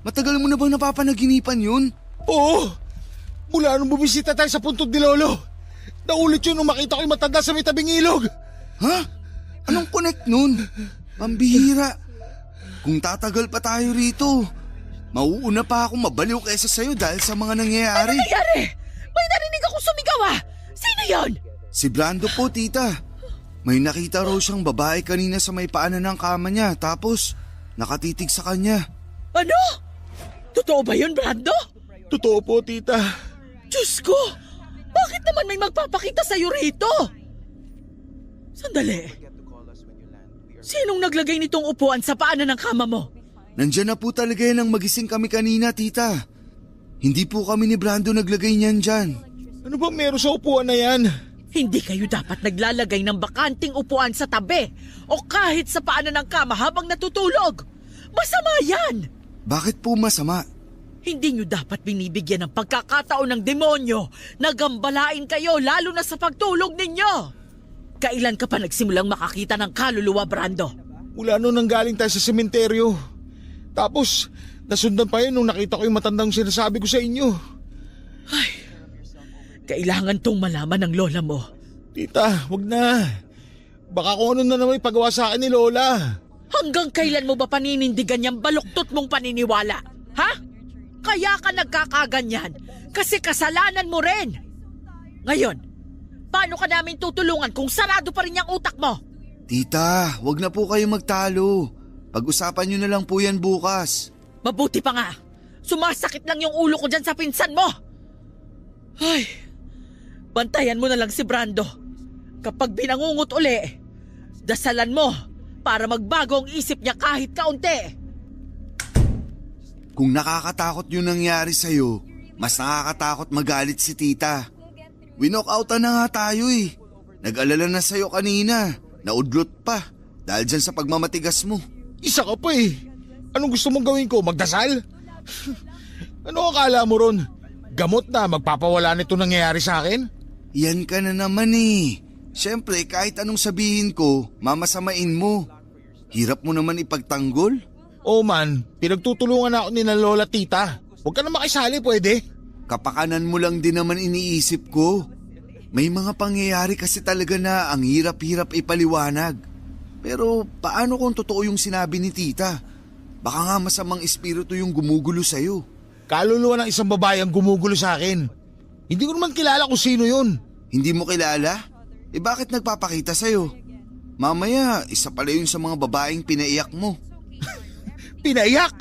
Matagal mo na bang napapanaginipan yun? Oo! Mula nung bumisita tayo sa puntod ni Lolo, naulit yun nung makita ko yung matanda sa may tabing ilog. Ha? Anong connect nun? Pambihira. Kung tatagal pa tayo rito, mauuna pa akong mabaliw kaysa sa'yo dahil sa mga nangyayari. Ano nangyari? May narinig akong sumigaw ah! Sino yon? Si Brando po, tita. May nakita raw siyang babae kanina sa may paanan ng kama niya tapos nakatitig sa kanya. Ano? Totoo ba yun, Brando? Totoo po, tita. Diyos ko! Bakit naman may magpapakita sa'yo rito? Sandali. Sinong naglagay nitong upuan sa paanan ng kama mo? Nandyan na po talaga yan nang magising kami kanina, tita. Hindi po kami ni Brando naglagay niyan dyan. Ano bang meron sa upuan na yan? Hindi kayo dapat naglalagay ng bakanting upuan sa tabi o kahit sa paanan ng kama habang natutulog. Masama yan! Bakit po masama? Hindi nyo dapat binibigyan ng pagkakataon ng demonyo na gambalain kayo lalo na sa pagtulog ninyo. Kailan ka pa nagsimulang makakita ng kaluluwa, Brando? Mula nung nanggaling tayo sa sementeryo. Tapos, nasundan pa yun nung nakita ko yung matandang sinasabi ko sa inyo. Ay, kailangan tong malaman ng lola mo. Tita, wag na. Baka kung ano na naman ipagawa sa akin ni Lola. Hanggang kailan mo ba paninindigan yung baluktot mong paniniwala? Ha? Kaya ka nagkakaganyan kasi kasalanan mo rin. Ngayon, paano ka namin tutulungan kung sarado pa rin yung utak mo? Tita, wag na po kayo magtalo. Pag-usapan nyo na lang po yan bukas. Mabuti pa nga. Sumasakit lang yung ulo ko dyan sa pinsan mo. Ay, bantayan mo na lang si Brando. Kapag binangungot uli, dasalan mo para magbago ang isip niya kahit kaunti. Kung nakakatakot yung nangyari sa'yo, mas nakakatakot magalit si tita. Winokoutan na nga tayo eh. Nag-alala na sa'yo kanina. Naudlot pa dahil dyan sa pagmamatigas mo. Isa ka pa eh. Anong gusto mong gawin ko? Magdasal? Ano akala mo ron? Gamot na magpapawala nito nangyayari sa akin? Yan ka na naman eh. Siyempre kahit anong sabihin ko, mamasamain mo. Hirap mo naman ipagtanggol. Oh man, pinagtutulungan ako ni na Lola Tita. Huwag ka na makisali, pwede? Kapakanan mo lang din naman iniisip ko. May mga pangyayari kasi talaga na ang hirap-hirap ipaliwanag. Pero paano kung totoo yung sinabi ni tita? Baka nga masamang espiritu yung gumugulo sa'yo. Kaluluwa ng isang babae ang gumugulo sa akin. Hindi ko naman kilala kung sino yun. Hindi mo kilala? Eh bakit nagpapakita sa'yo? Mamaya, isa pala yun sa mga babaeng pinaiyak mo. Pinaiyak?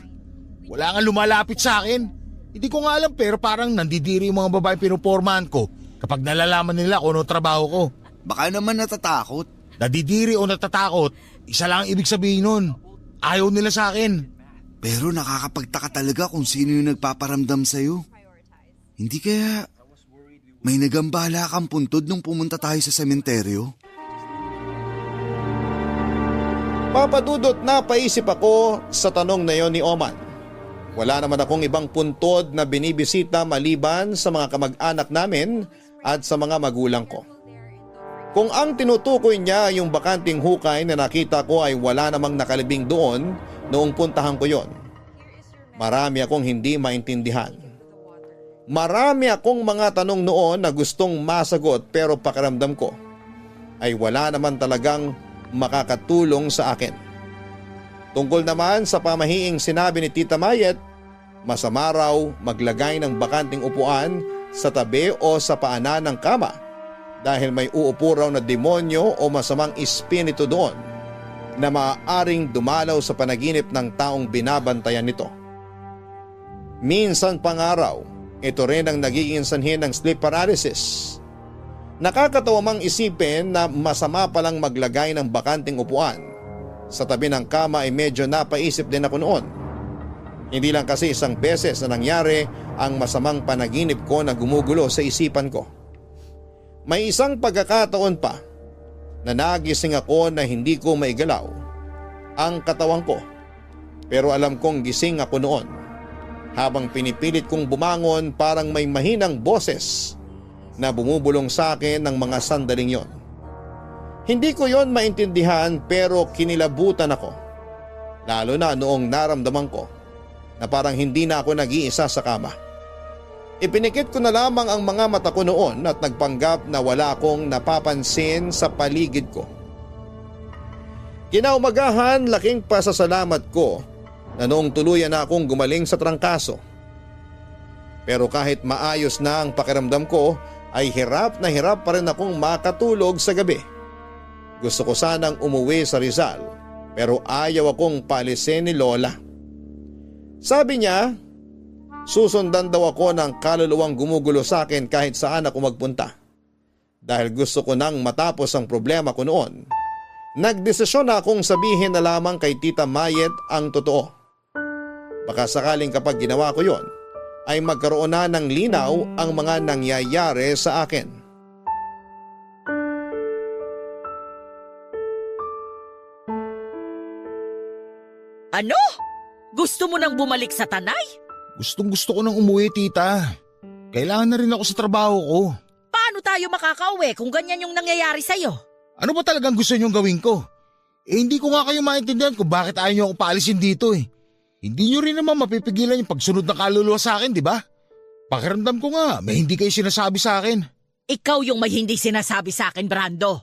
Wala nga lumalapit sa akin. Hindi ko nga alam pero parang nandidiri yung mga babaeng pinupormahan ko kapag nalalaman nila kung ano trabaho ko. Baka naman natatakot. Nadidiri o natatakot, isa lang ang ibig sabihin nun. Ayaw nila sa akin. Pero nakakapagtaka talaga kung sino yung nagpaparamdam sa'yo. Hindi kaya may nagambala kang puntod nung pumunta tayo sa sementeryo? Papadudot na paisip ako sa tanong na yon ni Oman. Wala naman akong ibang puntod na binibisita maliban sa mga kamag-anak namin at sa mga magulang ko. Kung ang tinutukoy niya yung bakanting hukay na nakita ko ay wala namang nakalibing doon noong puntahan ko yon, marami akong hindi maintindihan. Marami akong mga tanong noon na gustong masagot pero pakiramdam ko ay wala naman talagang makakatulong sa akin. Tungkol naman sa pamahiing sinabi ni Tita Mayet, masama raw maglagay ng bakanting upuan sa tabi o sa paanan ng kama dahil may uupo raw na demonyo o masamang espiritu doon na maaaring dumalaw sa panaginip ng taong binabantayan nito. Minsan pa nga raw, ito rin ang nagiging sanhi ng sleep paralysis. Nakakatawa mang isipin na masama palang maglagay ng bakanting upuan sa tabi ng kama ay medyo napaisip din ako noon. Hindi lang kasi isang beses na nangyari ang masamang panaginip ko na gumugulo sa isipan ko. May isang pagkakataon pa na nagising ako na hindi ko maigalaw ang katawan ko. Pero alam kong gising ako noon. Habang pinipilit kong bumangon parang may mahinang boses na bumubulong sa akin ng mga sandaling yon. Hindi ko yon maintindihan pero kinilabutan ako. Lalo na noong naramdaman ko na parang hindi na ako nag-iisa sa kama. Ipinikit ko na lamang ang mga mata ko noon at nagpanggap na wala akong napapansin sa paligid ko. Kinaumagahan, laking pasasalamat ko na noong tuluyan na akong gumaling sa trangkaso. Pero kahit maayos na ang pakiramdam ko ay hirap na hirap pa rin akong makatulog sa gabi. Gusto ko sanang umuwi sa Rizal pero ayaw akong paalisin ni Lola. Sabi niya, susundan daw ako ng kaluluwang gumugulo sa akin kahit saan ako magpunta. Dahil gusto ko nang matapos ang problema ko noon, nagdesisyon na akong sabihin na lamang kay Tita Mayet ang totoo. Baka sakaling kapag ginawa ko yon, ay magkaroon na ng linaw ang mga nangyayari sa akin. Ano? Gusto mo nang bumalik sa Tanay? Gustong gusto ko nang umuwi, tita. Kailangan na rin ako sa trabaho ko. Paano tayo makakauwi kung ganyan yung nangyayari sa'yo? Ano ba talagang gusto niyong gawin ko? Hindi ko nga kayo maintindihan kung bakit ayaw niyo ako paalisin dito eh. Hindi niyo rin naman mapipigilan yung pagsunod na kaluluwa sa akin, di ba? Pakiramdam ko nga, may hindi kayo sinasabi sa akin. Ikaw yung may hindi sinasabi sa akin, Brando.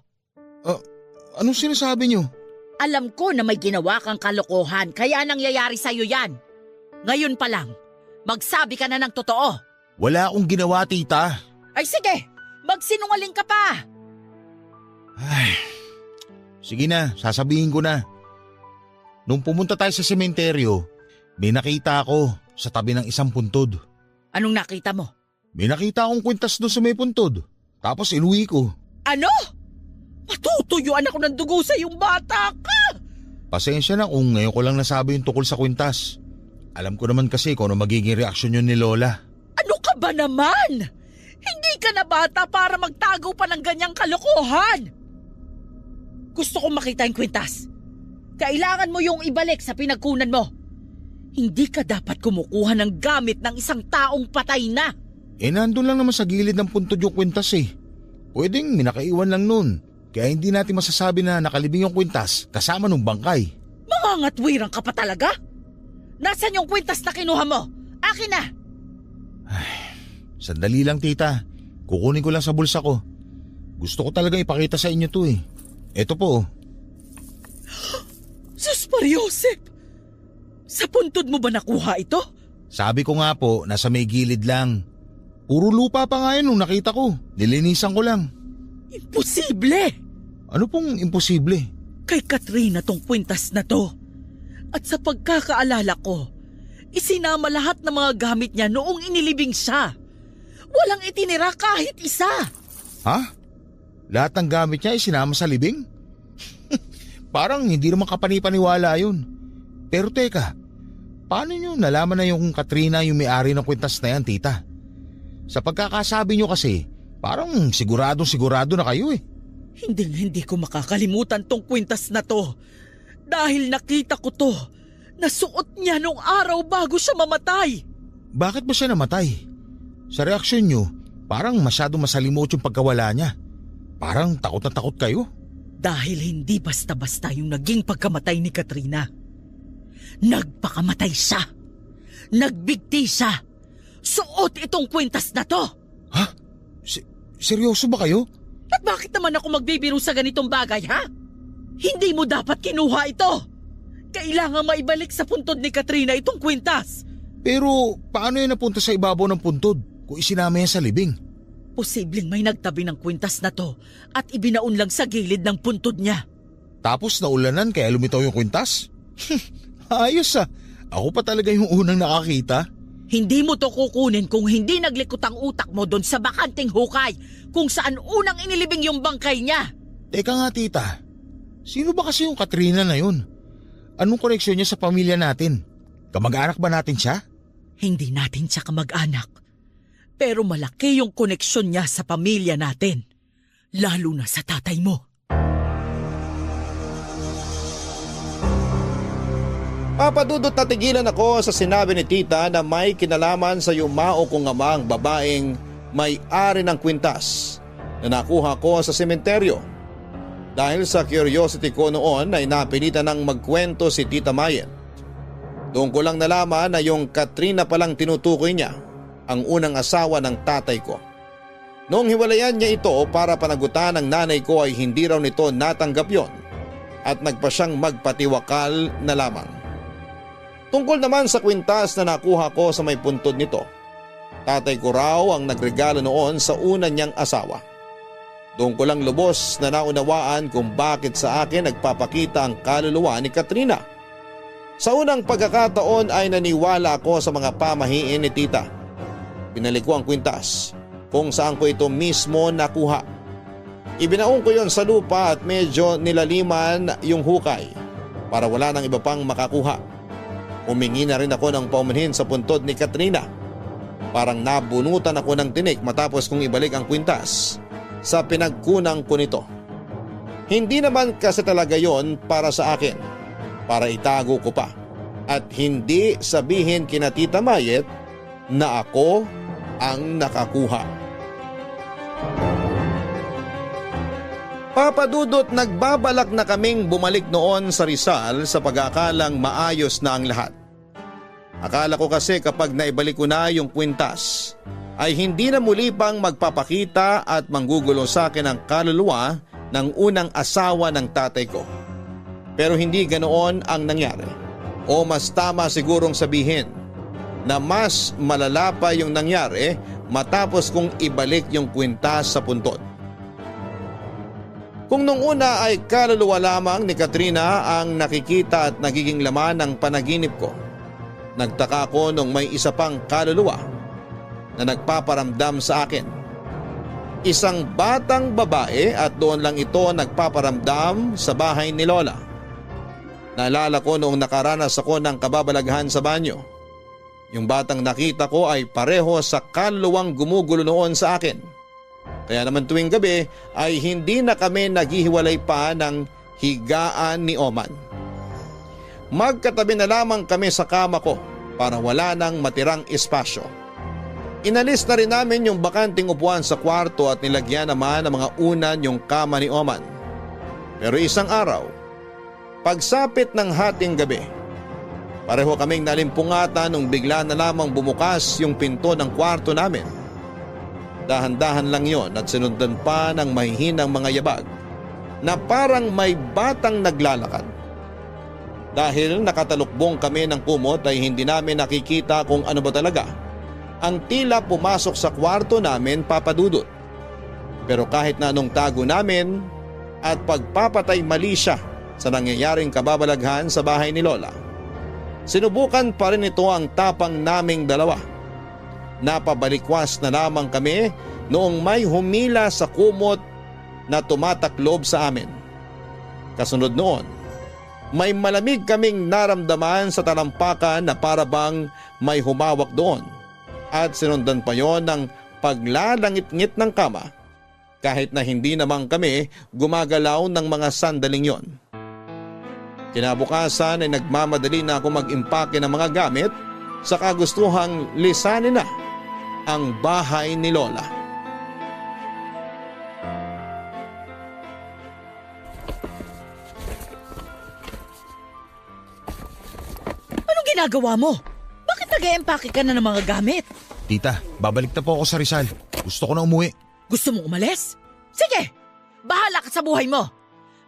Anong sinasabi niyo? Alam ko na may ginawa kang kalokohan kaya nangyayari sa'yo yan. Ngayon pa lang, magsabi ka na ng totoo. Wala akong ginawa, tita. Ay sige, magsinungaling ka pa. Ay, sige na, sasabihin ko na. Nung pumunta tayo sa sementeryo, may nakita ako sa tabi ng isang puntod. Anong nakita mo? May nakita akong kwintas doon sa may puntod. Tapos inuwi ko. Ano? Matutuyuan ako ng dugo sa iyong bata ka! Pasensya na kung ngayon ko lang nasabi yung tukol sa kwintas. Alam ko naman kasi kung ano magiging reaksyon yun ni Lola. Ano ka ba naman? Hindi ka na bata para magtago pa ng ganyang kalokohan! Gusto kong makita yung kwintas. Kailangan mo yung ibalik sa pinagkunan mo. Hindi ka dapat kumukuha ng gamit ng isang taong patay na. Nandun lang naman sa gilid ng puntod yung kwintas eh. Pwedeng minakaiwan lang nun. Kaya hindi natin masasabi na nakalibing yung kwintas kasama nung bangkay. Mangangatwirang ka pa talaga? Nasaan yung kwintas na kinuha mo? Akin na! Sandali lang, tita. Kukunin ko lang sa bulsa ko. Gusto ko talaga ipakita sa inyo to eh. Eto po. Sus Mariosep! Sa puntod mo ba nakuha ito? Sabi ko nga po, nasa may gilid lang. Puro lupa pa nga yun nung nakita ko. Nilinisan ko lang. Imposible! Ano pong imposible? Kay Katrina tong kwintas na to. At sa pagkakaalala ko, isinama lahat ng mga gamit niya noong inilibing siya. Walang itinira kahit isa. Ha? Lahat ng gamit niya isinama sa libing? Parang hindi naman kapanipaniwala yun. Pero teka, paano nyo nalaman na yung Katrina yung may-ari ng kwintas na yan, tita? Sa pagkakasabi nyo kasi, parang siguradong-sigurado na kayo eh. Hindi ko makakalimutan tong kwintas na to. Dahil nakita ko to, nasuot niya nung araw bago siya mamatay. Bakit ba siya namatay? Sa reaksyon nyo, parang masyadong masalimot yung pagkawala niya. Parang takot na takot kayo. Dahil hindi basta-basta yung naging pagkamatay ni Katrina. Nagpakamatay siya. Nagbigti siya. Suot itong kwintas na to. Ha? Seryoso ba kayo? At bakit naman ako magbibiro sa ganitong bagay, ha? Hindi mo dapat kinuha ito. Kailangan maibalik sa puntod ni Katrina itong kwintas. Pero paano yan napunta sa ibabaw ng puntod kung isinama yan sa libing? Posibleng may nagtabi ng kwintas na to at ibinaon lang sa gilid ng puntod niya. Tapos naulanan kaya lumitaw yung kwintas? Ayos ah. Ako pa talaga yung unang nakakita. Hindi mo to kukunin kung hindi naglikot ang utak mo doon sa bakanting hukay kung saan unang inilibing yung bangkay niya. Teka nga tita, sino ba kasi yung Katrina na yun? Anong koneksyon niya sa pamilya natin? Kamag-anak ba natin siya? Hindi natin siya kamag-anak. Pero malaki yung koneksyon niya sa pamilya natin. Lalo na sa tatay mo. Papadudot na tigilan ako sa sinabi ni tita na may kinalaman sa yumao kong ama ang babaeng may-ari ng kwintas na nakuha ko sa sementeryo. Dahil sa curiosity ko noon ay napilitan ng magkwento si Tita Mayet. Doon ko lang nalaman na yung Katrina palang tinutukoy niya ang unang asawa ng tatay ko. Noong hiwalayan niya ito para panagutan ng nanay ko ay hindi raw nito natanggap yon at nagpa siyang magpatiwakal na lamang. Tungkol naman sa kwintas na nakuha ko sa may puntod nito, tatay ko raw ang nagregalo noon sa una niyang asawa. Doon ko lang lubos na naunawaan kung bakit sa akin nagpapakita ang kaluluwa ni Katrina. Sa unang pagkakataon ay naniwala ako sa mga pamahiin ni tita. Binalik ko ang kwintas kung saan ko ito mismo nakuha. Ibinaong ko yon sa lupa at medyo nilaliman yung hukay para wala nang iba pang makakuha. Humingi na rin ako ng paumanhin sa puntod ni Katrina. Parang nabunutan ako ng tinik matapos kong ibalik ang kwintas sa pinagkunang ko nito. Hindi naman kasi talaga yon para sa akin, para itago ko pa at hindi sabihin kina Tita Mayet na ako ang nakakuha. Papa Dudut, nagbabalak na kaming bumalik noon sa Rizal sa pag-aakalang maayos na ang lahat. Akala ko kasi kapag naibalik ko na yung kwintas ay hindi na muli pang magpapakita at manggugulo sa akin ang kaluluwa ng unang asawa ng tatay ko. Pero hindi ganoon ang nangyari. O mas tama sigurong sabihin na mas malala pa yung nangyari matapos kong ibalik yung kwintas sa puntod. Kung nung una ay kaluluwa lamang ni Katrina ang nakikita at nagiging laman ng panaginip ko, nagtaka ko nung may isa pang kaluluwa na nagpaparamdam sa akin. Isang batang babae at doon lang ito nagpaparamdam sa bahay ni Lola. Naalala ko noong nakaranas ako ng kababalaghan sa banyo. Yung batang nakita ko ay pareho sa kaluluwang gumugulo noon sa akin. Kaya naman tuwing gabi ay hindi na kami naghihiwalay pa ng higaan ni Oman. Magkatabi na lamang kami sa kama ko para wala nang matirang espasyo. Inalis na rin namin yung bakanting upuan sa kwarto at nilagyan naman ng mga unan yung kama ni Oman. Pero isang araw, pagsapit ng hating gabi, pareho kaming nalimpungatan nung bigla na lamang bumukas yung pinto ng kwarto namin. Dahan-dahan lang yon at sinundan pa ng mahihinang mga yabag na parang may batang naglalakad. Dahil nakatalukbong kami ng kumot ay hindi namin nakikita kung ano ba talaga ang tila pumasok sa kwarto namin, Papa Dudut. Pero kahit na anong tago namin at pagpapatay mali siya sa nangyayaring kababalaghan sa bahay ni Lola, sinubukan pa rin ito ang tapang naming dalawa. Napabalikwas na lamang kami noong may humila sa kumot na tumataklob sa amin. Kasunod noon, may malamig kaming naramdaman sa talampakan na parabang may humawak doon at sinundan pa yon ng paglalangit-ngit ng kama kahit na hindi naman kami gumagalaw ng mga sandaling yon. Kinabukasan ay nagmamadali na ako mag-impake ng mga gamit sa kagustuhang lisanin na ang bahay ni Lola. Anong ginagawa mo? Bakit nag-e-empake ka na ng mga gamit? Tita, babalik na po ako sa Rizal. Gusto ko na umuwi. Gusto mong umalis? Sige, bahala ka sa buhay mo.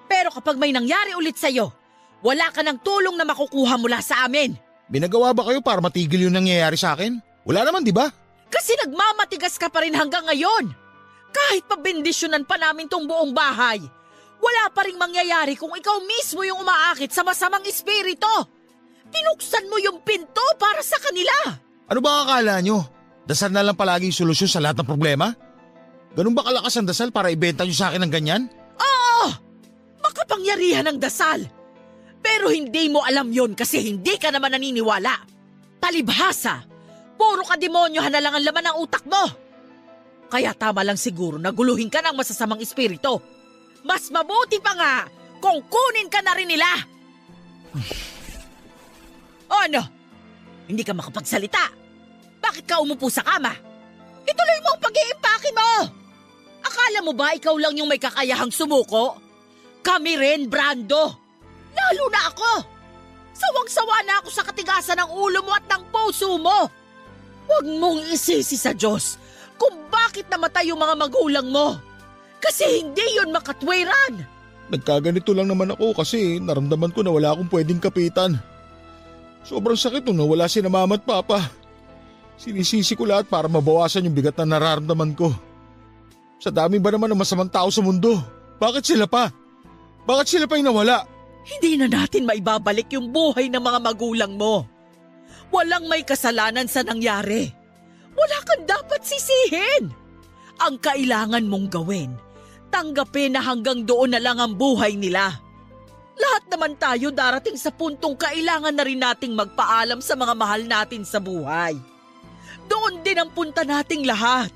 Pero kapag may nangyari ulit sa'yo, wala ka ng tulong na makukuha mula sa amin. Binagawa ba kayo para matigil yung nangyayari sa akin? Wala naman, di ba? Kasi nagmamatigas ka pa rin hanggang ngayon. Kahit pabindisyonan pa namin tong buong bahay, wala pa rin mangyayari kung ikaw mismo yung umaakit sa masamang espiritu. Tinuksan mo yung pinto para sa kanila. Ano ba akala nyo? Dasal na lang palagi yung solusyon sa lahat ng problema? Ganun ba kalakas ang dasal para ibenta nyo sa akin ng ganyan? Oo! Makapangyarihan ng dasal. Pero hindi mo alam yon kasi hindi ka naman naniniwala. Palibhasa, puro ka demonyohan na lang ang laman ng utak mo. Kaya tama lang siguro na guluhin ka ng masasamang espiritu. Mas mabuti pa nga kung kunin ka na rin nila. O ano? Hindi ka makapagsalita. Bakit ka umupo sa kama? Ituloy mo ang pag-iimpake mo. Akala mo ba ikaw lang yung may kakayahang sumuko? Kami rin, Brando. Lalo na ako. Sawang-sawa na ako sa katigasan ng ulo mo at ng puso mo. Huwag mong isisi sa Diyos kung bakit namatay yung mga magulang mo. Kasi hindi yun makatwiran. Nagkaganito lang naman ako kasi naramdaman ko na wala akong pwedeng kapitan. Sobrang sakit nung nawala si na mama at papa. Sinisisi ko lahat para mabawasan yung bigat na nararamdaman ko. Sa dami ba naman ng masamang tao sa mundo? Bakit sila pa? Bakit sila pa yung nawala? Hindi na natin maibabalik yung buhay ng mga magulang mo. Walang may kasalanan sa nangyari. Wala kang dapat sisihin. Ang kailangan mong gawin, tanggapin na hanggang doon na lang ang buhay nila. Lahat naman tayo darating sa puntong kailangan na rin nating magpaalam sa mga mahal natin sa buhay. Doon din ang punta nating lahat.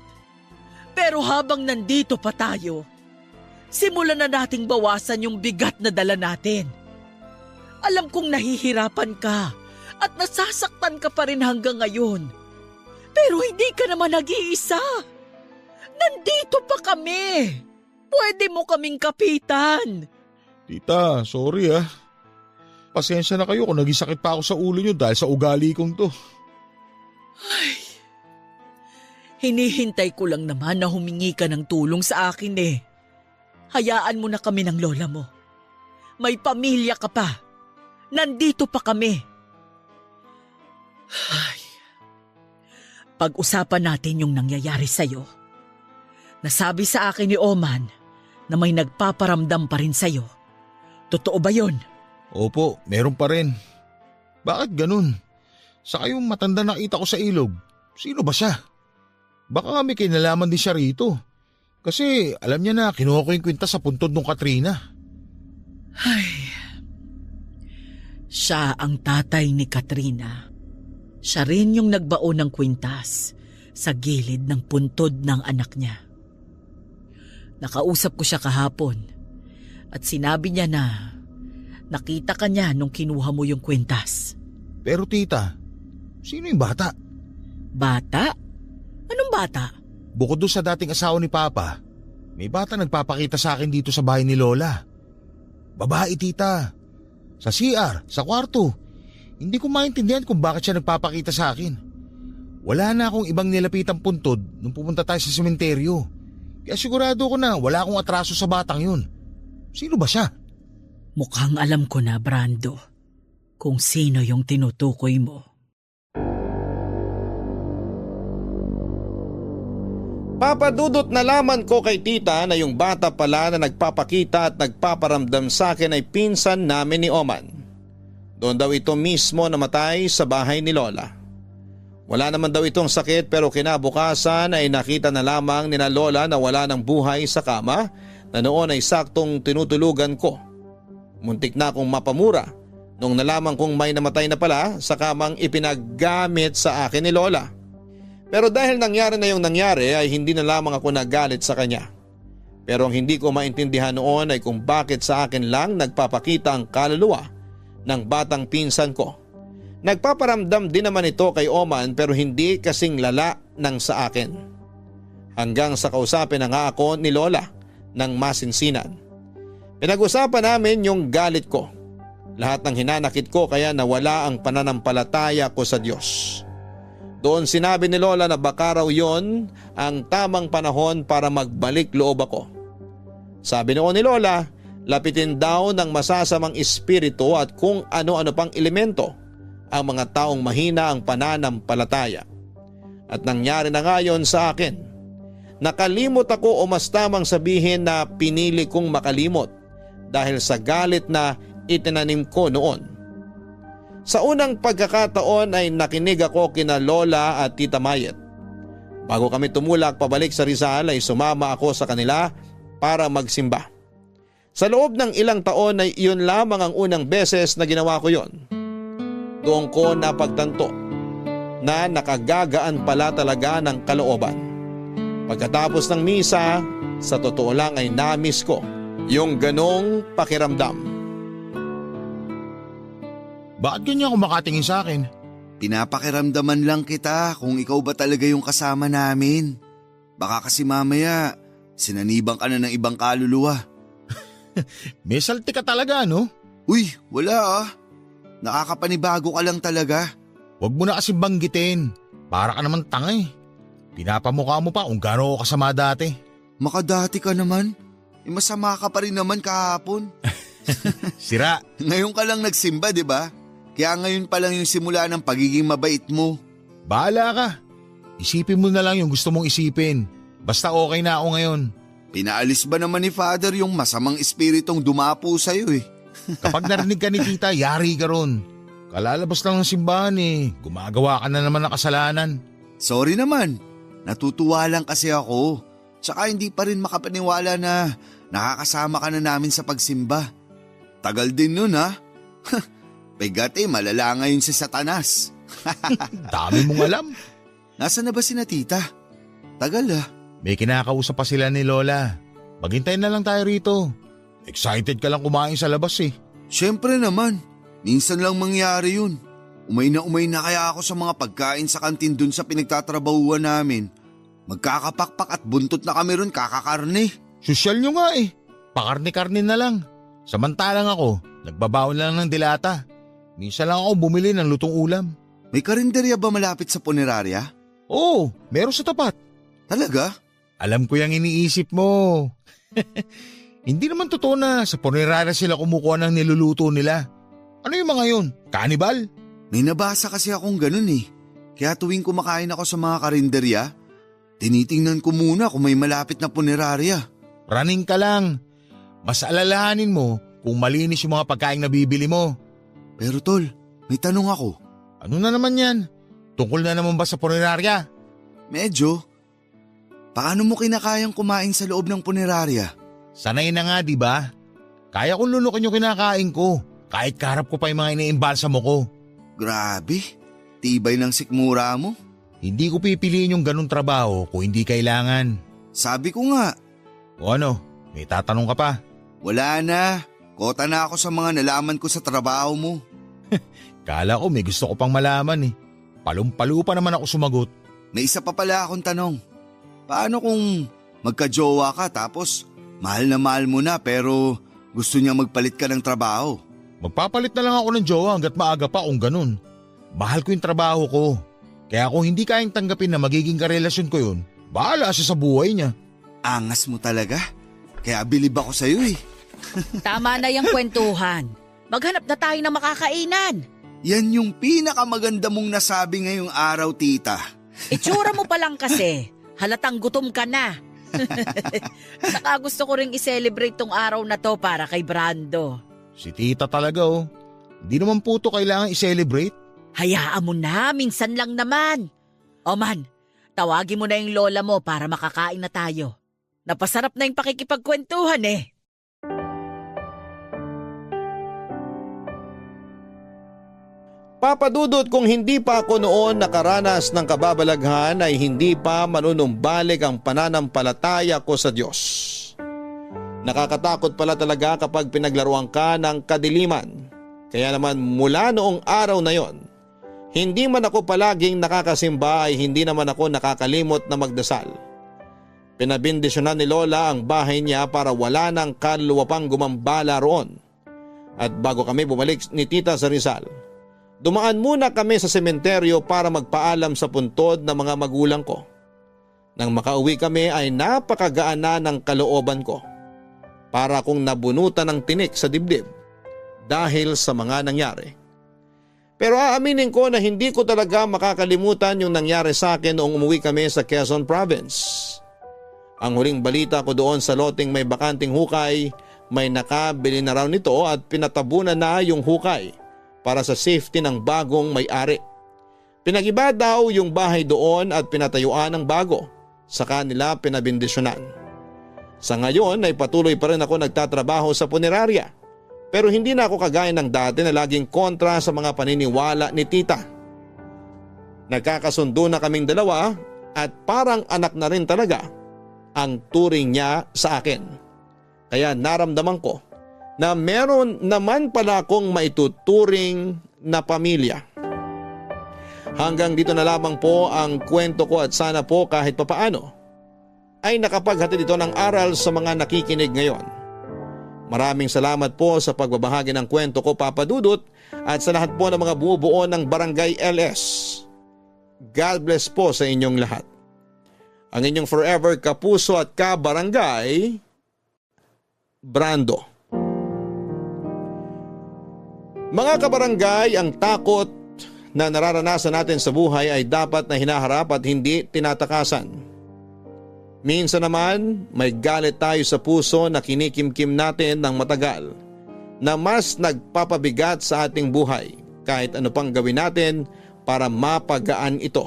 Pero habang nandito pa tayo, simulan na nating bawasan yung bigat na dala natin. Alam kong nahihirapan ka at nasasaktan ka pa rin hanggang ngayon. Pero hindi ka naman nag-iisa. Nandito pa kami. Pwede mo kaming kapitan. Tita, sorry ah. Pasensya na kayo kung naging sakit pa ako sa ulo nyo dahil sa ugali kong to. Hinihintay ko lang naman na humingi ka ng tulong sa akin eh. Hayaan mo na kami ng lola mo. May pamilya ka pa. Nandito pa kami. Ay. Pag-usapan natin yung nangyayari sa'yo. Nasabi sa akin ni Oman na may nagpaparamdam pa rin sa'yo. Totoo ba yun? Opo, meron pa rin. Bakit ganun? Saka yung matanda nakita ko sa ilog, sino ba siya? Baka nga may kinalaman din siya rito. Kasi alam niya na kinuha ko yung kwintas sa puntod ng Katrina. Ay. Siya ang tatay ni Katrina. Siya rin yung nagbaon ng kwintas sa gilid ng puntod ng anak niya. Nakausap ko siya kahapon at sinabi niya na nakita ka niya nung kinuha mo yung kwintas. Pero tita, sino yung bata? Bata? Anong bata? Bukod doon sa dating asawa ni Papa, may bata nagpapakita sa akin dito sa bahay ni Lola. Babae tita. Sa CR, sa kwarto. Hindi ko maintindihan kung bakit siya nagpapakita sa akin. Wala na akong ibang nilapitang puntod nung pumunta tayo sa sementeryo. Kaya sigurado ko na wala akong atraso sa batang yun. Sino ba siya? Mukhang alam ko na, Brando, kung sino yung tinutukoy mo. Papadudot na laman ko kay tita na yung bata pala na nagpapakita at nagpaparamdam sa akin ay pinsan namin ni Oman. Doon daw ito mismo namatay sa bahay ni Lola. Wala naman daw itong sakit pero kinabukasan ay nakita na lamang ni na Lola na wala ng buhay sa kama na noon ay saktong tinutulugan ko. Muntik na akong mapamura nung nalaman kong may namatay na pala sa kamang ipinaggamit sa akin ni Lola. Pero dahil nangyari na yung nangyari ay hindi na lamang ako nagalit sa kanya. Pero ang hindi ko maintindihan noon ay kung bakit sa akin lang nagpapakita ang kaluluwa ng batang pinsan ko. Nagpaparamdam din naman ito kay Oman pero hindi kasing lala ng sa akin. Hanggang sa kausapin na nga ako ni Lola ng masinsinan. Pinag-usapan namin yung galit ko. Lahat ng hinanakit ko kaya nawala ang pananampalataya ko sa Diyos. Doon sinabi ni Lola na baka raw yon ang tamang panahon para magbalik loob ako. Sabi noon ni Lola, lapitin daw ng masasamang espiritu at kung ano-ano pang elemento ang mga taong mahina ang pananampalataya. At nangyari na nga yon sa akin. Nakalimot ako o mas tamang sabihin na pinili kong makalimot dahil sa galit na itinanim ko noon. Sa unang pagkakataon ay nakinig ako kina Lola at Tita Mayet. Bago kami tumulak pabalik sa Rizal ay sumama ako sa kanila para magsimba. Sa loob ng ilang taon ay iyon lamang ang unang beses na ginawa ko yon. Doon ko napagtanto na nakagagaan pala talaga ng kalooban. Pagkatapos ng misa, sa totoo lang ay na-miss ko yung ganong pakiramdam. Bakit ganyan ako makatingin sa akin? Pinapakiramdaman lang kita kung ikaw ba talaga yung kasama namin. Baka kasi mamaya, sinanibang ka na ng ibang kaluluwa. May salti ka talaga, no? Uy, wala ah. Nakakapanibago ka lang talaga. Huwag mo na kasi banggitin. Para ka naman tanga eh. Pinapamukha mo pa kung gaano ako kasama dati. Makadati ka naman. Masama ka pa rin naman kahapon. Sira. Ngayon ka lang nagsimba, di ba? Kaya ngayon pa lang yung simula ng pagiging mabait mo. Bahala ka. Isipin mo na lang yung gusto mong isipin. Basta okay na ako ngayon. Pinaalis ba naman ni Father yung masamang espiritong dumapo sa'yo eh? Kapag narinig ka ni tita, yari ka ron. Kalalabas lang ng simbahan eh. Gumagawa ka na naman ng kasalanan. Sorry naman. Natutuwa lang kasi ako. Tsaka hindi pa rin makapaniwala na nakakasama ka na namin sa pagsimba. Tagal din nun ha. Bigat eh, malala ngayon si Satanas. Dami mong alam. Nasaan na ba si na tita? Tagal ah. May kinakausap pa sila ni Lola. Maghintay na lang tayo rito. Excited ka lang kumain sa labas eh. Siyempre naman. Minsan lang mangyari yun. Umay na kaya ako sa mga pagkain sa kantin dun sa pinagtatrabahuan namin. Magkakapakpak at buntot na kami ron kakakarne. Sosyal nyo nga eh. Pakarne-karne na lang. Samantalang ako, nagbabaon lang ng dilata. Minsan lang ako bumili ng lutong ulam. May karinderya ba malapit sa punerarya? Oo, meron sa tapat. Talaga? Alam ko yung iniisip mo. Hindi naman totoo na sa punerarya sila kumukuha ng niluluto nila. Ano yung mga yun? Cannibal? May nabasa kasi akong ganun eh. Kaya tuwing kumakain ako sa mga karinderya, tinitingnan ko muna kung may malapit na punerarya. Running ka lang. Mas alalahanin mo kung malinis yung mga pagkain na bibili mo. Pero tol, may tanong ako. Ano na naman yan? Tungkol na naman ba sa punerarya? Medyo. Paano mo kinakayang kumain sa loob ng punerarya? Sanay na nga, di ba? Kaya kong lulukin yung kinakain ko. Kahit karap ko pa yung mga iniimbalsa mo ko. Grabe, tibay ng sikmura mo. Hindi ko pipiliin yung ganung trabaho kung hindi kailangan. Sabi ko nga. O ano, may tatanong ka pa? Wala na. Kota na ako sa mga nalaman ko sa trabaho mo. Kala ko may gusto ko pang malaman eh. Palumpalo pa naman ako sumagot. May isa pa pala akong tanong. Paano kung magka-jowa ka tapos mahal na mahal mo na pero gusto niya magpalit ka ng trabaho? Magpapalit na lang ako ng jowa hanggat maaga pa kung ganun. Mahal ko yung trabaho ko. Kaya kung hindi kayang tanggapin na magiging karelasyon ko yun, bahala siya sa buhay niya. Angas mo talaga. Kaya bilib ako sa'yo eh. Tama na yung kwentuhan. Maghanap na tayo ng makakainan. Yan yung pinakamaganda mong nasabi ngayong araw, tita. Itsura mo pa lang kasi. Halatang gutom ka na. Saka gusto ko ring i-celebrate tong araw na to para kay Brando. Si tita talaga oh. Hindi naman po to kailangan i-celebrate. Hayaan mo na, minsan lang naman. O man, tawagin mo na yung lola mo para makakain na tayo. Napasarap na yung pakikipagkwentuhan eh. Papadudot kung hindi pa ako noon nakaranas ng kababalaghan ay hindi pa manunumbalik ang pananampalataya ko sa Diyos. Nakakatakot pala talaga kapag pinaglaruan ka ng kadiliman. Kaya naman mula noong araw na yon, hindi man ako palaging nakakasimba ay hindi naman ako nakakalimot na magdasal. Pinabindisyonan ni Lola ang bahay niya para wala ng kaluluwa pang gumambala roon. At bago kami bumalik ni Tita sa Rizal, dumaan muna kami sa sementeryo para magpaalam sa puntod ng mga magulang ko. Nang makauwi kami ay napakagaan na ng kalooban ko. Para akong nabunutan ng tinik sa dibdib dahil sa mga nangyari. Pero aaminin ko na hindi ko talaga makakalimutan yung nangyari sa akin noong umuwi kami sa Quezon Province. Ang huling balita ko doon sa loting may bakanting hukay, may nakabili na raw nito at pinatabunan na yung hukay para sa safety ng bagong may-ari. Pinagiba daw yung bahay doon at pinatayuan ng bago, saka nila pinabindisyonan. Sa ngayon ay patuloy pa rin ako nagtatrabaho sa punerarya, pero hindi na ako kagaya ng dati na laging kontra sa mga paniniwala ni tita. Nagkakasundo na kaming dalawa at parang anak na rin talaga ang turing niya sa akin. Kaya naramdaman ko na meron naman pala akong maituturing na pamilya. Hanggang dito na lamang po ang kwento ko at sana po kahit papaano ay nakapaghatid ito ng aral sa mga nakikinig ngayon. Maraming salamat po sa pagbabahagi ng kwento ko, Papa Dudut, at sa lahat po ng mga bumubuo ng Barangay LS. God bless po sa inyong lahat. Ang inyong forever kapuso at kabarangay, Brando. Mga kabarangay, ang takot na nararanasan natin sa buhay ay dapat na hinaharap at hindi tinatakasan. Minsan naman, may galit tayo sa puso na kinikimkim natin ng matagal na mas nagpapabigat sa ating buhay kahit ano pang gawin natin para mapagaan ito.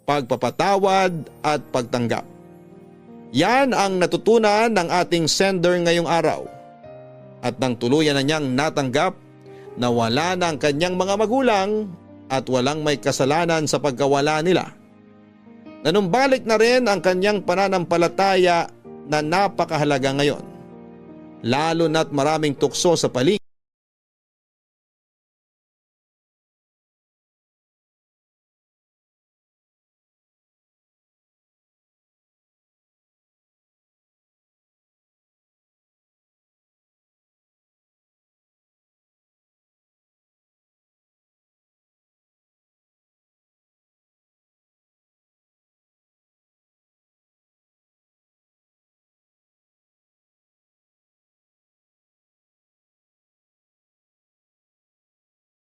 Pagpapatawad at pagtanggap. Yan ang natutunan ng ating sender ngayong araw. At nang tuluyan na niyang natanggap na wala na ang kanyang mga magulang at walang may kasalanan sa pagkawala nila. Nanumbalik na rin ang kanyang pananampalataya na napakahalaga ngayon. Lalo na't maraming tukso sa paligid